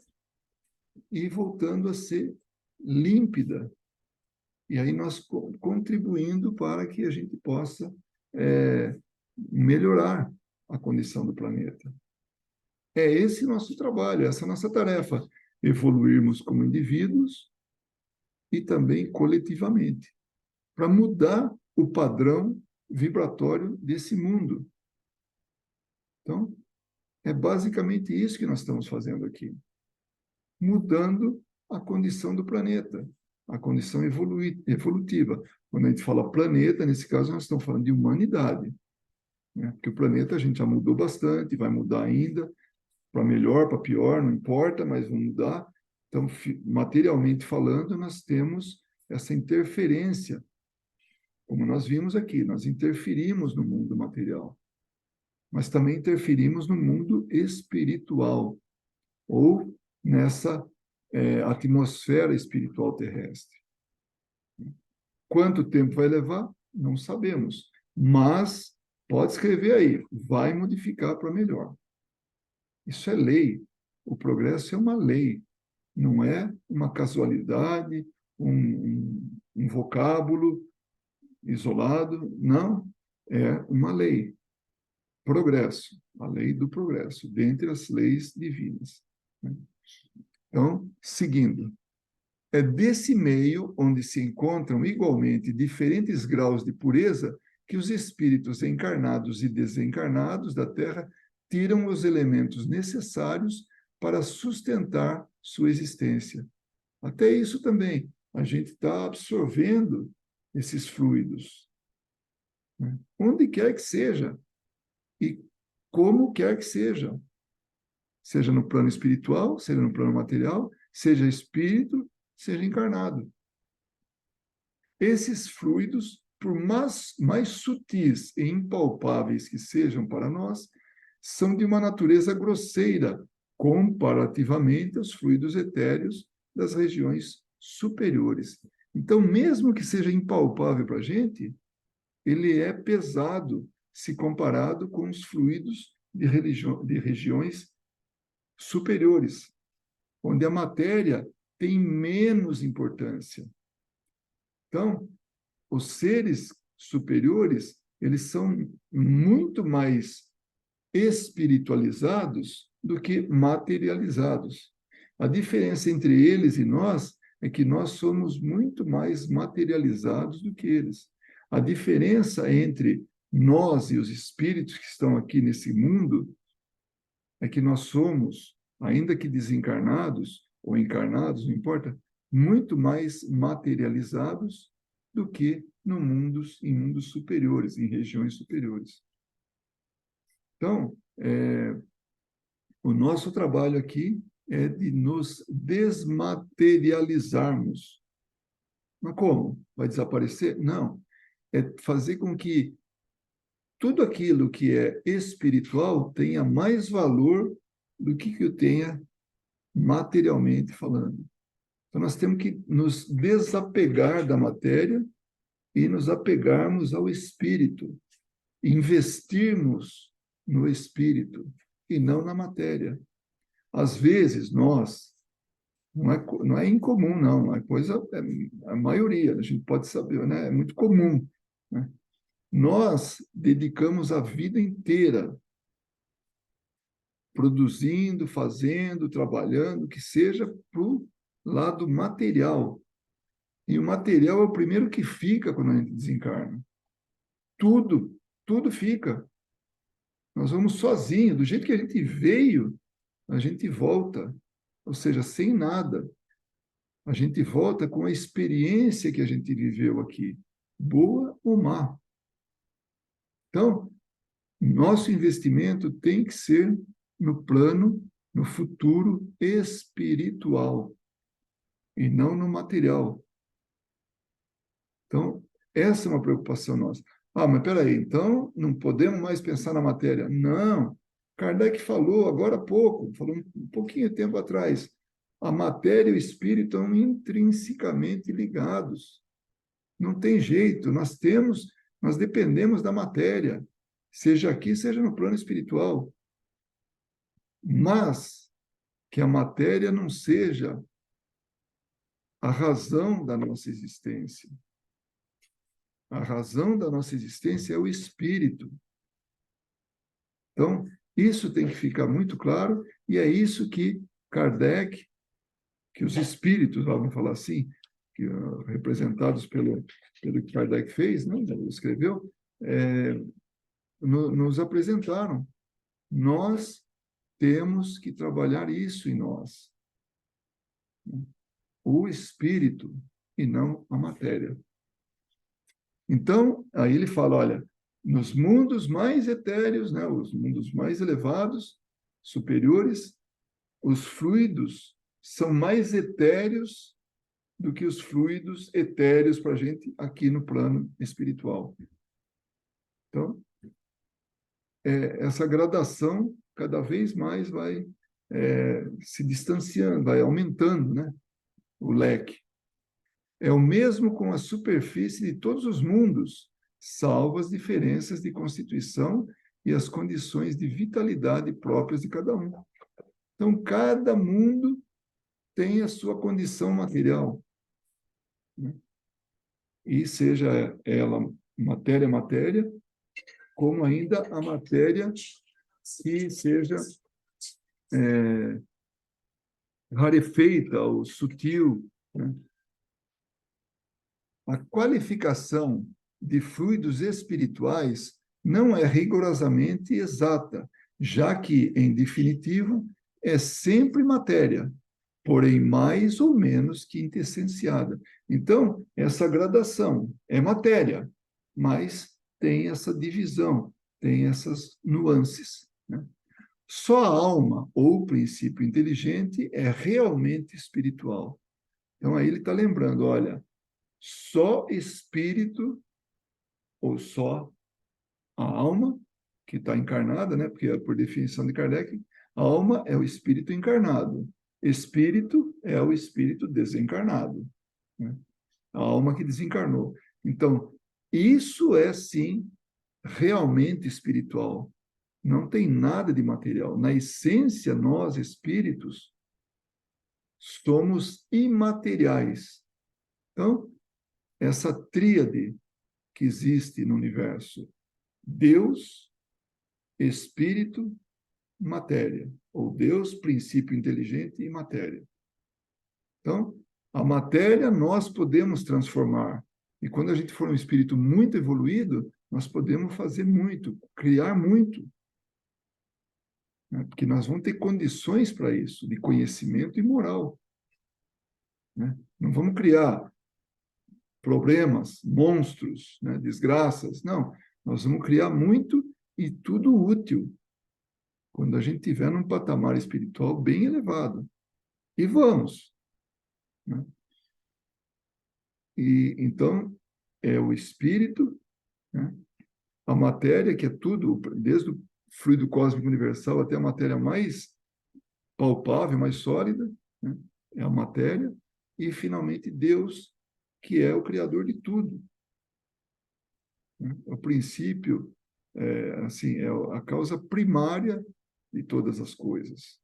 A: e voltando a ser límpida. E aí nós contribuindo para que a gente possa melhorar a condição do planeta. É esse nosso trabalho, essa nossa tarefa, evoluirmos como indivíduos e também coletivamente, para mudar o padrão vibratório desse mundo. Então, é basicamente isso que nós estamos fazendo aqui, mudando a condição do planeta, a condição evolutiva. Quando a gente fala planeta, nesse caso, nós estamos falando de humanidade, né? Porque o planeta a gente já mudou bastante, vai mudar ainda, para melhor, para pior, não importa, mas vão mudar. Então, materialmente falando, nós temos essa interferência. Como nós vimos aqui, nós interferimos no mundo material, mas também interferimos no mundo espiritual, ou nessa atmosfera espiritual terrestre. Quanto tempo vai levar? Não sabemos, mas pode escrever aí, vai modificar para melhor. Isso é lei. O progresso é uma lei, não é uma casualidade, um vocábulo isolado, não, é uma lei. Progresso, a lei do progresso, dentre as leis divinas. Então, seguindo, é desse meio onde se encontram igualmente diferentes graus de pureza que os espíritos encarnados e desencarnados da Terra tiram os elementos necessários para sustentar sua existência. Até isso também, a gente está absorvendo esses fluidos, né? Onde quer que seja e como quer que seja no plano espiritual, seja no plano material, seja espírito, seja encarnado. Esses fluidos, por mais sutis e impalpáveis que sejam para nós, são de uma natureza grosseira, comparativamente aos fluidos etéreos das regiões superiores. Então, mesmo que seja impalpável para a gente, ele é pesado se comparado com os fluidos de regiões superiores, onde a matéria tem menos importância. Então, os seres superiores, eles são muito mais espiritualizados do que materializados. A diferença entre eles e nós é que nós somos muito mais materializados do que eles. A diferença entre nós e os espíritos que estão aqui nesse mundo é que nós somos, ainda que desencarnados ou encarnados, não importa, muito mais materializados do que em mundos superiores, em regiões superiores. Então, o nosso trabalho aqui é de nos desmaterializarmos. Mas como? Vai desaparecer? Não. É fazer com que tudo aquilo que é espiritual tenha mais valor do que eu tenha materialmente falando. Então, nós temos que nos desapegar da matéria e nos apegarmos ao espírito, investirmos no espírito e não na matéria. Às vezes, nós, não é incomum, não, é coisa, a maioria, a gente pode saber, né? É muito comum, né? Nós dedicamos a vida inteira produzindo, fazendo, trabalhando, que seja para o lado material. E o material é o primeiro que fica quando a gente desencarna. Tudo fica. Nós vamos sozinhos, do jeito que a gente veio, a gente volta, ou seja, sem nada. A gente volta com a experiência que a gente viveu aqui, boa ou má. Então, nosso investimento tem que ser no plano, no futuro espiritual, e não no material. Então, essa é uma preocupação nossa. Ah, mas espera aí, então não podemos mais pensar na matéria. Não, Kardec falou agora há pouco, falou um pouquinho de tempo atrás, a matéria e o espírito estão intrinsecamente ligados. Não tem jeito, nós dependemos da matéria, seja aqui, seja no plano espiritual. Mas que a matéria não seja a razão da nossa existência. A razão da nossa existência é o espírito. Então, isso tem que ficar muito claro, e é isso que Kardec, que os espíritos, vamos falar assim, que, representados pelo que Kardec fez, né, escreveu, nos apresentaram. Nós temos que trabalhar isso em nós. O espírito e não a matéria. Então, aí ele fala, olha, nos mundos mais etéreos, né, os mundos mais elevados, superiores, os fluidos são mais etéreos do que os fluidos etéreos para a gente aqui no plano espiritual. Então, essa gradação cada vez mais vai se distanciando, vai aumentando, né, o leque. É o mesmo com a superfície de todos os mundos, salvo as diferenças de constituição e as condições de vitalidade próprias de cada um. Então, cada mundo tem a sua condição material, né? E seja ela matéria, como ainda a matéria que seja rarefeita ou sutil, né? A qualificação de fluidos espirituais não é rigorosamente exata, já que, em definitivo, é sempre matéria, porém mais ou menos quintessenciada. Então, essa gradação é matéria, mas tem essa divisão, tem essas nuances, né? Só a alma ou o princípio inteligente é realmente espiritual. Então, aí ele está lembrando, olha, só espírito, ou só a alma, que está encarnada, né? Porque, por definição de Kardec, a alma é o espírito encarnado. Espírito é o espírito desencarnado, né? A alma que desencarnou. Então, isso é, sim, realmente espiritual. Não tem nada de material. Na essência, nós, espíritos, somos imateriais. Então, essa tríade que existe no universo, Deus, Espírito, matéria, ou Deus, princípio inteligente e matéria. Então, a matéria nós podemos transformar. E quando a gente for um espírito muito evoluído, nós podemos fazer muito, criar muito, né? Porque nós vamos ter condições para isso, de conhecimento e moral, né? Não vamos criar problemas, monstros, né? Desgraças. Não, nós vamos criar muito e tudo útil, quando a gente estiver num patamar espiritual bem elevado. E vamos, né? E então é o espírito, né? A matéria, que é tudo, desde o fluido cósmico universal até a matéria mais palpável, mais sólida, né? É a matéria, e finalmente Deus, que é o criador de tudo, né? O princípio, assim, é a causa primária de todas as coisas.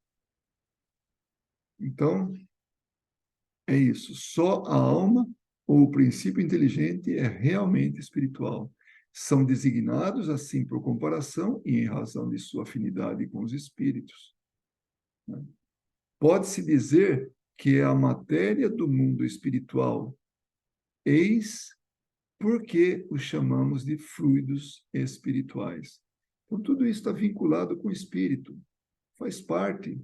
A: Então, é isso. Só a alma ou o princípio inteligente é realmente espiritual. São designados assim por comparação e em razão de sua afinidade com os espíritos, né? Pode-se dizer que é a matéria do mundo espiritual, eis porque o chamamos de fluidos espirituais. Então, tudo isso está vinculado com o espírito. Faz parte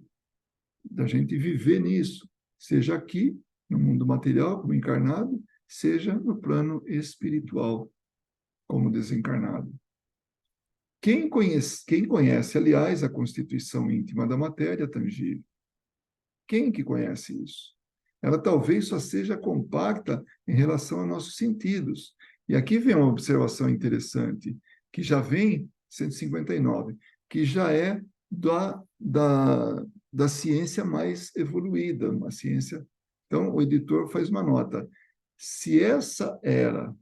A: da gente viver nisso, seja aqui, no mundo material, como encarnado, seja no plano espiritual, como desencarnado. Quem conhece, aliás, a constituição íntima da matéria tangível? Quem que conhece isso? Ela talvez só seja compacta em relação a nossos sentidos. E aqui vem uma observação interessante, que já vem, 159, que já é da ciência mais evoluída, uma ciência. Então, o editor faz uma nota. Se esta era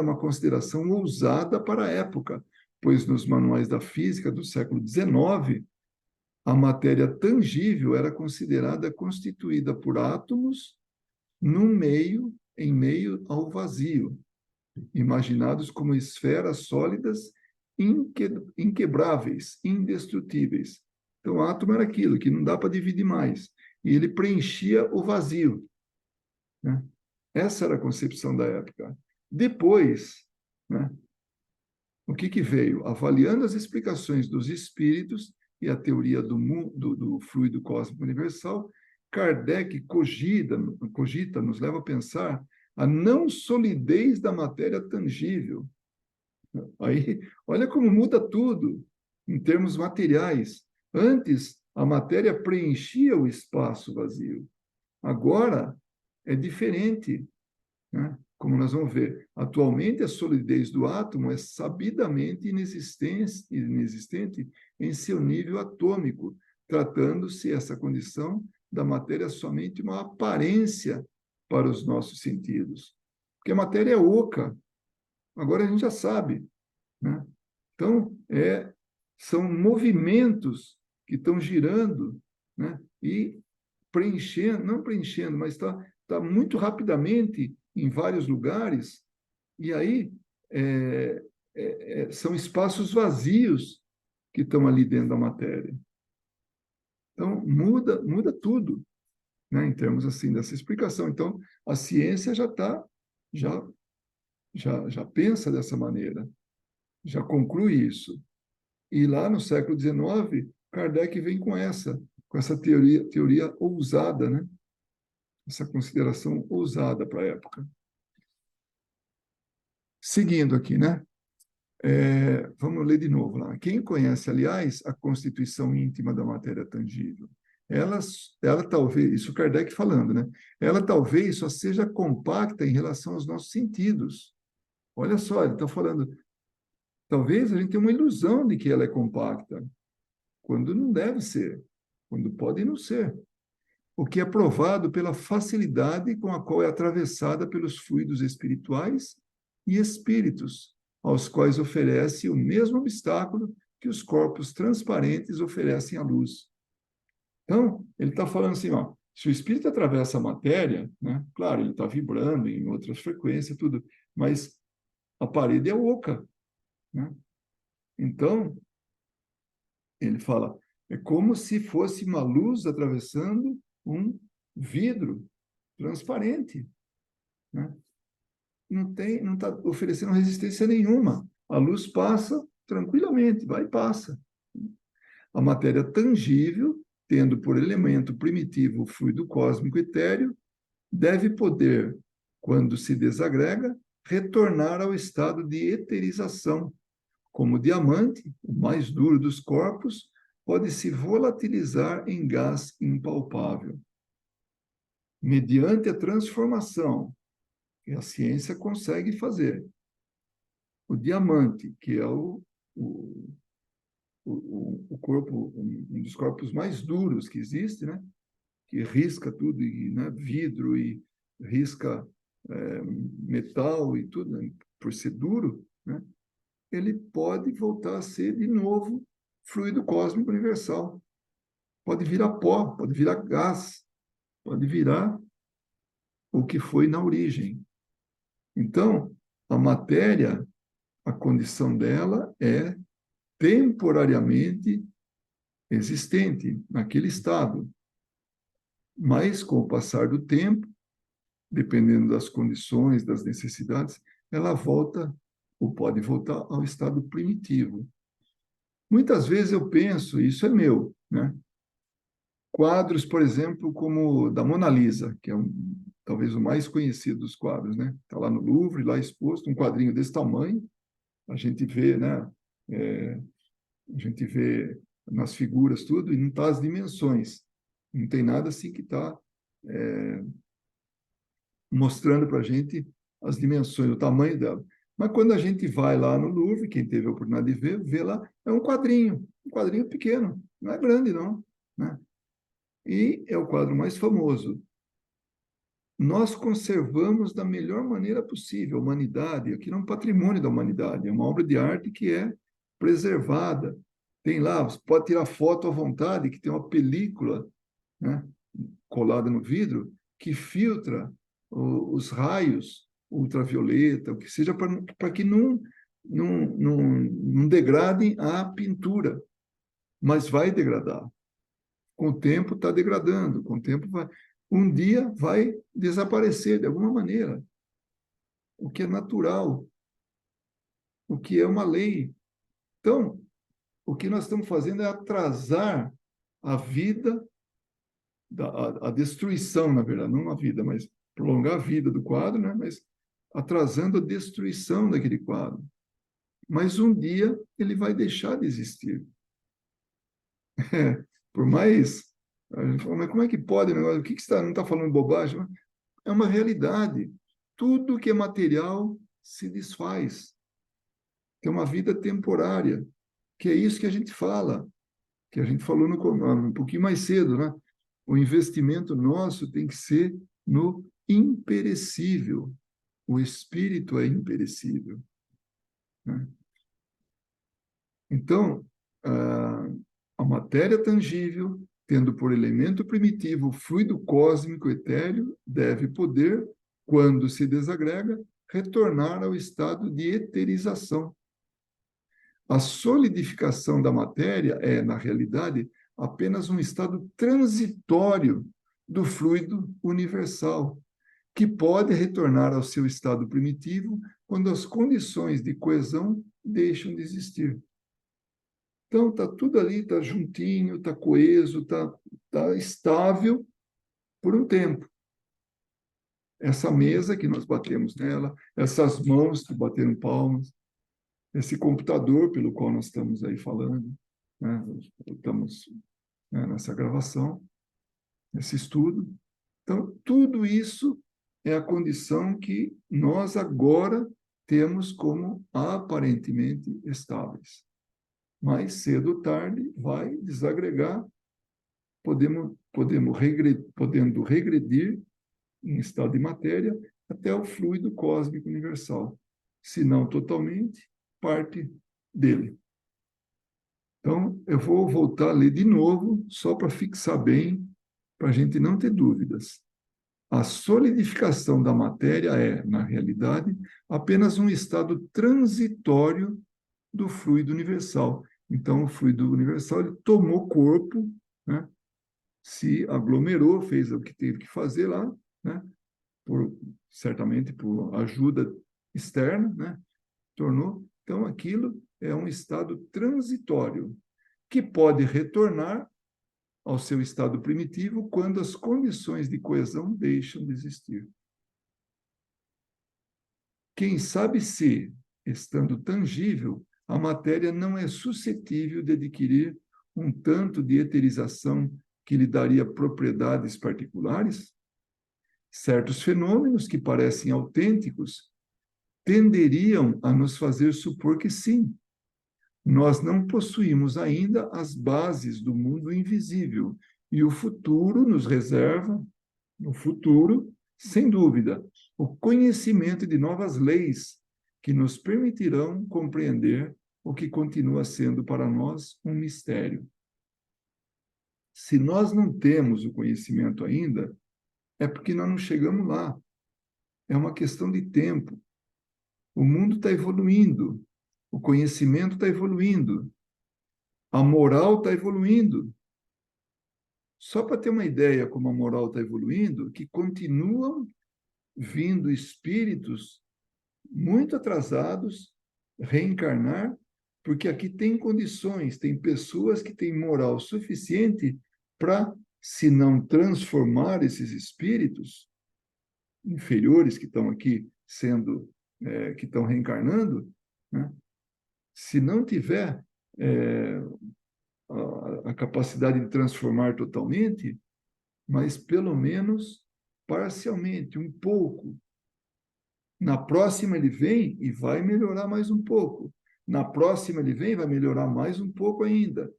A: uma consideração ousada para a época, pois nos manuais da física do século XIX, a matéria tangível era considerada constituída por átomos em meio ao vazio, imaginados como esferas sólidas inquebráveis, indestrutíveis. Então, o átomo era aquilo que não dá para dividir mais. E ele preenchia o vazio, né? Essa era a concepção da época. Depois, né, o que veio? Avaliando as explicações dos espíritos e a teoria do fluido cósmico universal, Kardec cogita, nos leva a pensar a não solidez da matéria tangível. Aí, olha como muda tudo em termos materiais. Antes, a matéria preenchia o espaço vazio. Agora, é diferente, né? Como nós vamos ver. Atualmente, a solidez do átomo é sabidamente inexistente em seu nível atômico, tratando-se essa condição da matéria somente uma aparência para os nossos sentidos. Porque a matéria é oca. Agora a gente já sabe, né? Então, são movimentos que estão girando, né? E preenchendo, não preenchendo, mas está muito rapidamente em vários lugares, e aí são espaços vazios que estão ali dentro da matéria. Então, muda tudo, né? Em termos assim dessa explicação. Então, a ciência já pensa dessa maneira, já conclui isso. E lá no século XIX, Kardec vem com essa teoria ousada, né? Essa consideração ousada para a época. Seguindo aqui, né? Vamos ler de novo lá. Quem conhece, aliás, a constituição íntima da matéria tangível? Ela talvez, isso Kardec falando, né? Ela talvez só seja compacta em relação aos nossos sentidos. Olha só, ele está falando, talvez a gente tenha uma ilusão de que ela é compacta, quando não deve ser, quando pode não ser. O que é provado pela facilidade com a qual é atravessada pelos fluidos espirituais e espíritos, aos quais oferece o mesmo obstáculo que os corpos transparentes oferecem à luz. Então, ele está falando assim, ó, se o espírito atravessa a matéria, né, claro, ele está vibrando em outras frequências, tudo, mas a parede é oca, né? Então, ele fala, é como se fosse uma luz atravessando um vidro transparente, né? Não está oferecendo resistência nenhuma. A luz passa tranquilamente, vai e passa. A matéria tangível, tendo por elemento primitivo o fluido cósmico etéreo, deve poder, quando se desagrega, retornar ao estado de eterização. Como o diamante, o mais duro dos corpos, pode se volatilizar em gás impalpável. Mediante a transformação que a ciência consegue fazer, o diamante, que é o corpo, um dos corpos mais duros que existe, né? Que risca tudo, e, né? Vidro e risca metal e tudo, né? Por ser duro, né? Ele pode voltar a ser de novo fluido cósmico universal. Pode virar pó, pode virar gás, pode virar o que foi na origem. Então, a matéria, a condição dela é temporariamente existente naquele estado. Mas, com o passar do tempo, dependendo das condições, das necessidades, ela volta ou pode voltar ao estado primitivo. Muitas vezes eu penso, isso é meu, né? Quadros, por exemplo, como da Mona Lisa, que é talvez o mais conhecido dos quadros, né? Está lá no Louvre, lá exposto, um quadrinho desse tamanho, a gente vê, né? A gente vê nas figuras tudo e não está as dimensões. Não tem nada assim que está mostrando para a gente as dimensões, o tamanho dela. Mas quando a gente vai lá no Louvre, quem teve a oportunidade de ver, vê lá, é um quadrinho pequeno, não é grande não, né? E é o quadro mais famoso. Nós conservamos da melhor maneira possível a humanidade, aquilo é um patrimônio da humanidade, é uma obra de arte que é preservada. Tem lá, você pode tirar foto à vontade, que tem uma película, né, colada no vidro, que filtra os raios ultravioleta, o que seja, para que não degradem a pintura, mas vai degradar. Com o tempo está degradando, com o tempo vai. Um dia vai desaparecer de alguma maneira, o que é natural, o que é uma lei. Então, o que nós estamos fazendo é atrasar a vida, a destruição, na verdade, não a vida, mas prolongar a vida do quadro, né? Mas atrasando a destruição daquele quadro. Mas um dia ele vai deixar de existir. É, por mais. A gente fala, mas como é que pode? O que você não está falando bobagem? É uma realidade. Tudo que é material se desfaz. Tem uma vida temporária, que é isso que a gente fala, que a gente falou um pouquinho mais cedo, né? O investimento nosso tem que ser no imperecível. O espírito é imperecível, né? Então, a matéria tangível, tendo por elemento primitivo o fluido cósmico etéreo, deve poder, quando se desagrega, retornar ao estado de eterização. A solidificação da matéria é, na realidade, apenas um estado transitório do fluido universal, que pode retornar ao seu estado primitivo quando as condições de coesão deixam de existir. Então, está tudo ali, está juntinho, está coeso, está estável por um tempo. Essa mesa que nós batemos nela, essas mãos que bateram palmas, esse computador pelo qual nós estamos aí falando, né? Estamos, né, nessa gravação, nesse estudo. Então, tudo isso é a condição que nós agora temos como aparentemente estáveis. Mais cedo ou tarde vai desagregar, podendo regredir em estado de matéria até o fluido cósmico universal, se não totalmente, parte dele. Então, eu vou voltar a ler de novo, só para fixar bem, para a gente não ter dúvidas. A solidificação da matéria é, na realidade, apenas um estado transitório do fluido universal. Então, o fluido universal ele tomou corpo, né? Se aglomerou, fez o que teve que fazer lá, né? Certamente por ajuda externa, né? Tornou. Então, aquilo é um estado transitório, que pode retornar ao seu estado primitivo quando as condições de coesão deixam de existir. Quem sabe se, estando tangível, a matéria não é suscetível de adquirir um tanto de eterização que lhe daria propriedades particulares? Certos fenômenos que parecem autênticos tenderiam a nos fazer supor que sim. Nós não possuímos ainda as bases do mundo invisível e o futuro nos reserva, no futuro, sem dúvida, o conhecimento de novas leis que nos permitirão compreender o que continua sendo para nós um mistério. Se nós não temos o conhecimento ainda, é porque nós não chegamos lá. É uma questão de tempo. O mundo está evoluindo, o conhecimento está evoluindo, a moral está evoluindo. Só para ter uma ideia como a moral está evoluindo, que continuam vindo espíritos muito atrasados reencarnar, porque aqui tem condições, tem pessoas que têm moral suficiente para, se não transformar esses espíritos inferiores que estão aqui sendo, que estão reencarnando, né? Se não tiver a capacidade de transformar totalmente, mas pelo menos parcialmente, um pouco, Na próxima ele vem e vai melhorar mais um pouco. Na próxima ele vem e vai melhorar mais um pouco ainda.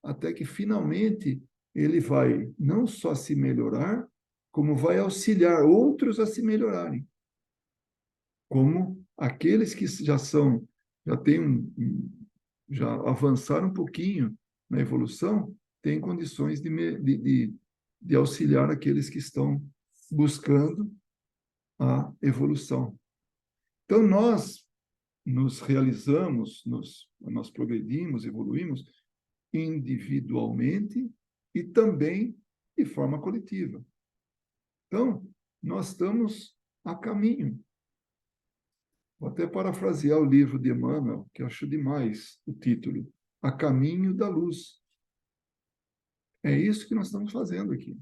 A: Até que finalmente ele vai não só se melhorar, como vai auxiliar outros a se melhorarem. Como aqueles que já têm já avançaram um pouquinho na evolução, têm condições de auxiliar aqueles que estão buscando a evolução. Então, nós nos realizamos, nós progredimos, evoluímos individualmente e também de forma coletiva. Então, nós estamos a caminho. Vou até parafrasear o livro de Emmanuel, que eu acho demais o título, A Caminho da Luz. É isso que nós estamos fazendo aqui.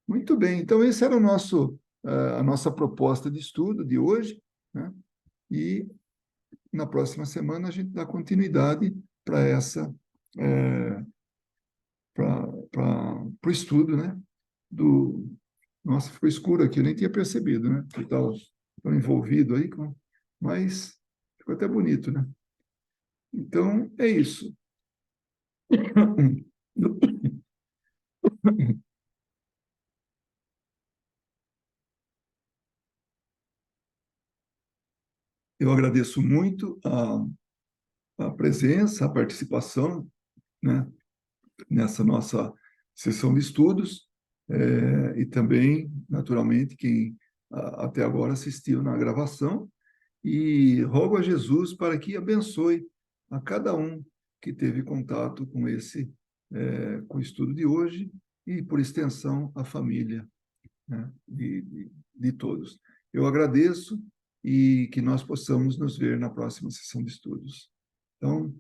A: Muito bem, então esse era a nossa proposta de estudo de hoje, né? E na próxima semana a gente dá continuidade para para o estudo, né? Nossa, ficou escuro aqui, eu nem tinha percebido, né? Que estava tão envolvido aí, mas ficou até bonito, né? Então, é isso. Eu agradeço muito a presença, a participação, né, nessa nossa sessão de estudos, e também, naturalmente, quem até agora assistiu na gravação, e rogo a Jesus para que abençoe a cada um que teve contato com com o estudo de hoje e, por extensão, a família, né, de todos. Eu agradeço e que nós possamos nos ver na próxima sessão de estudos. Então,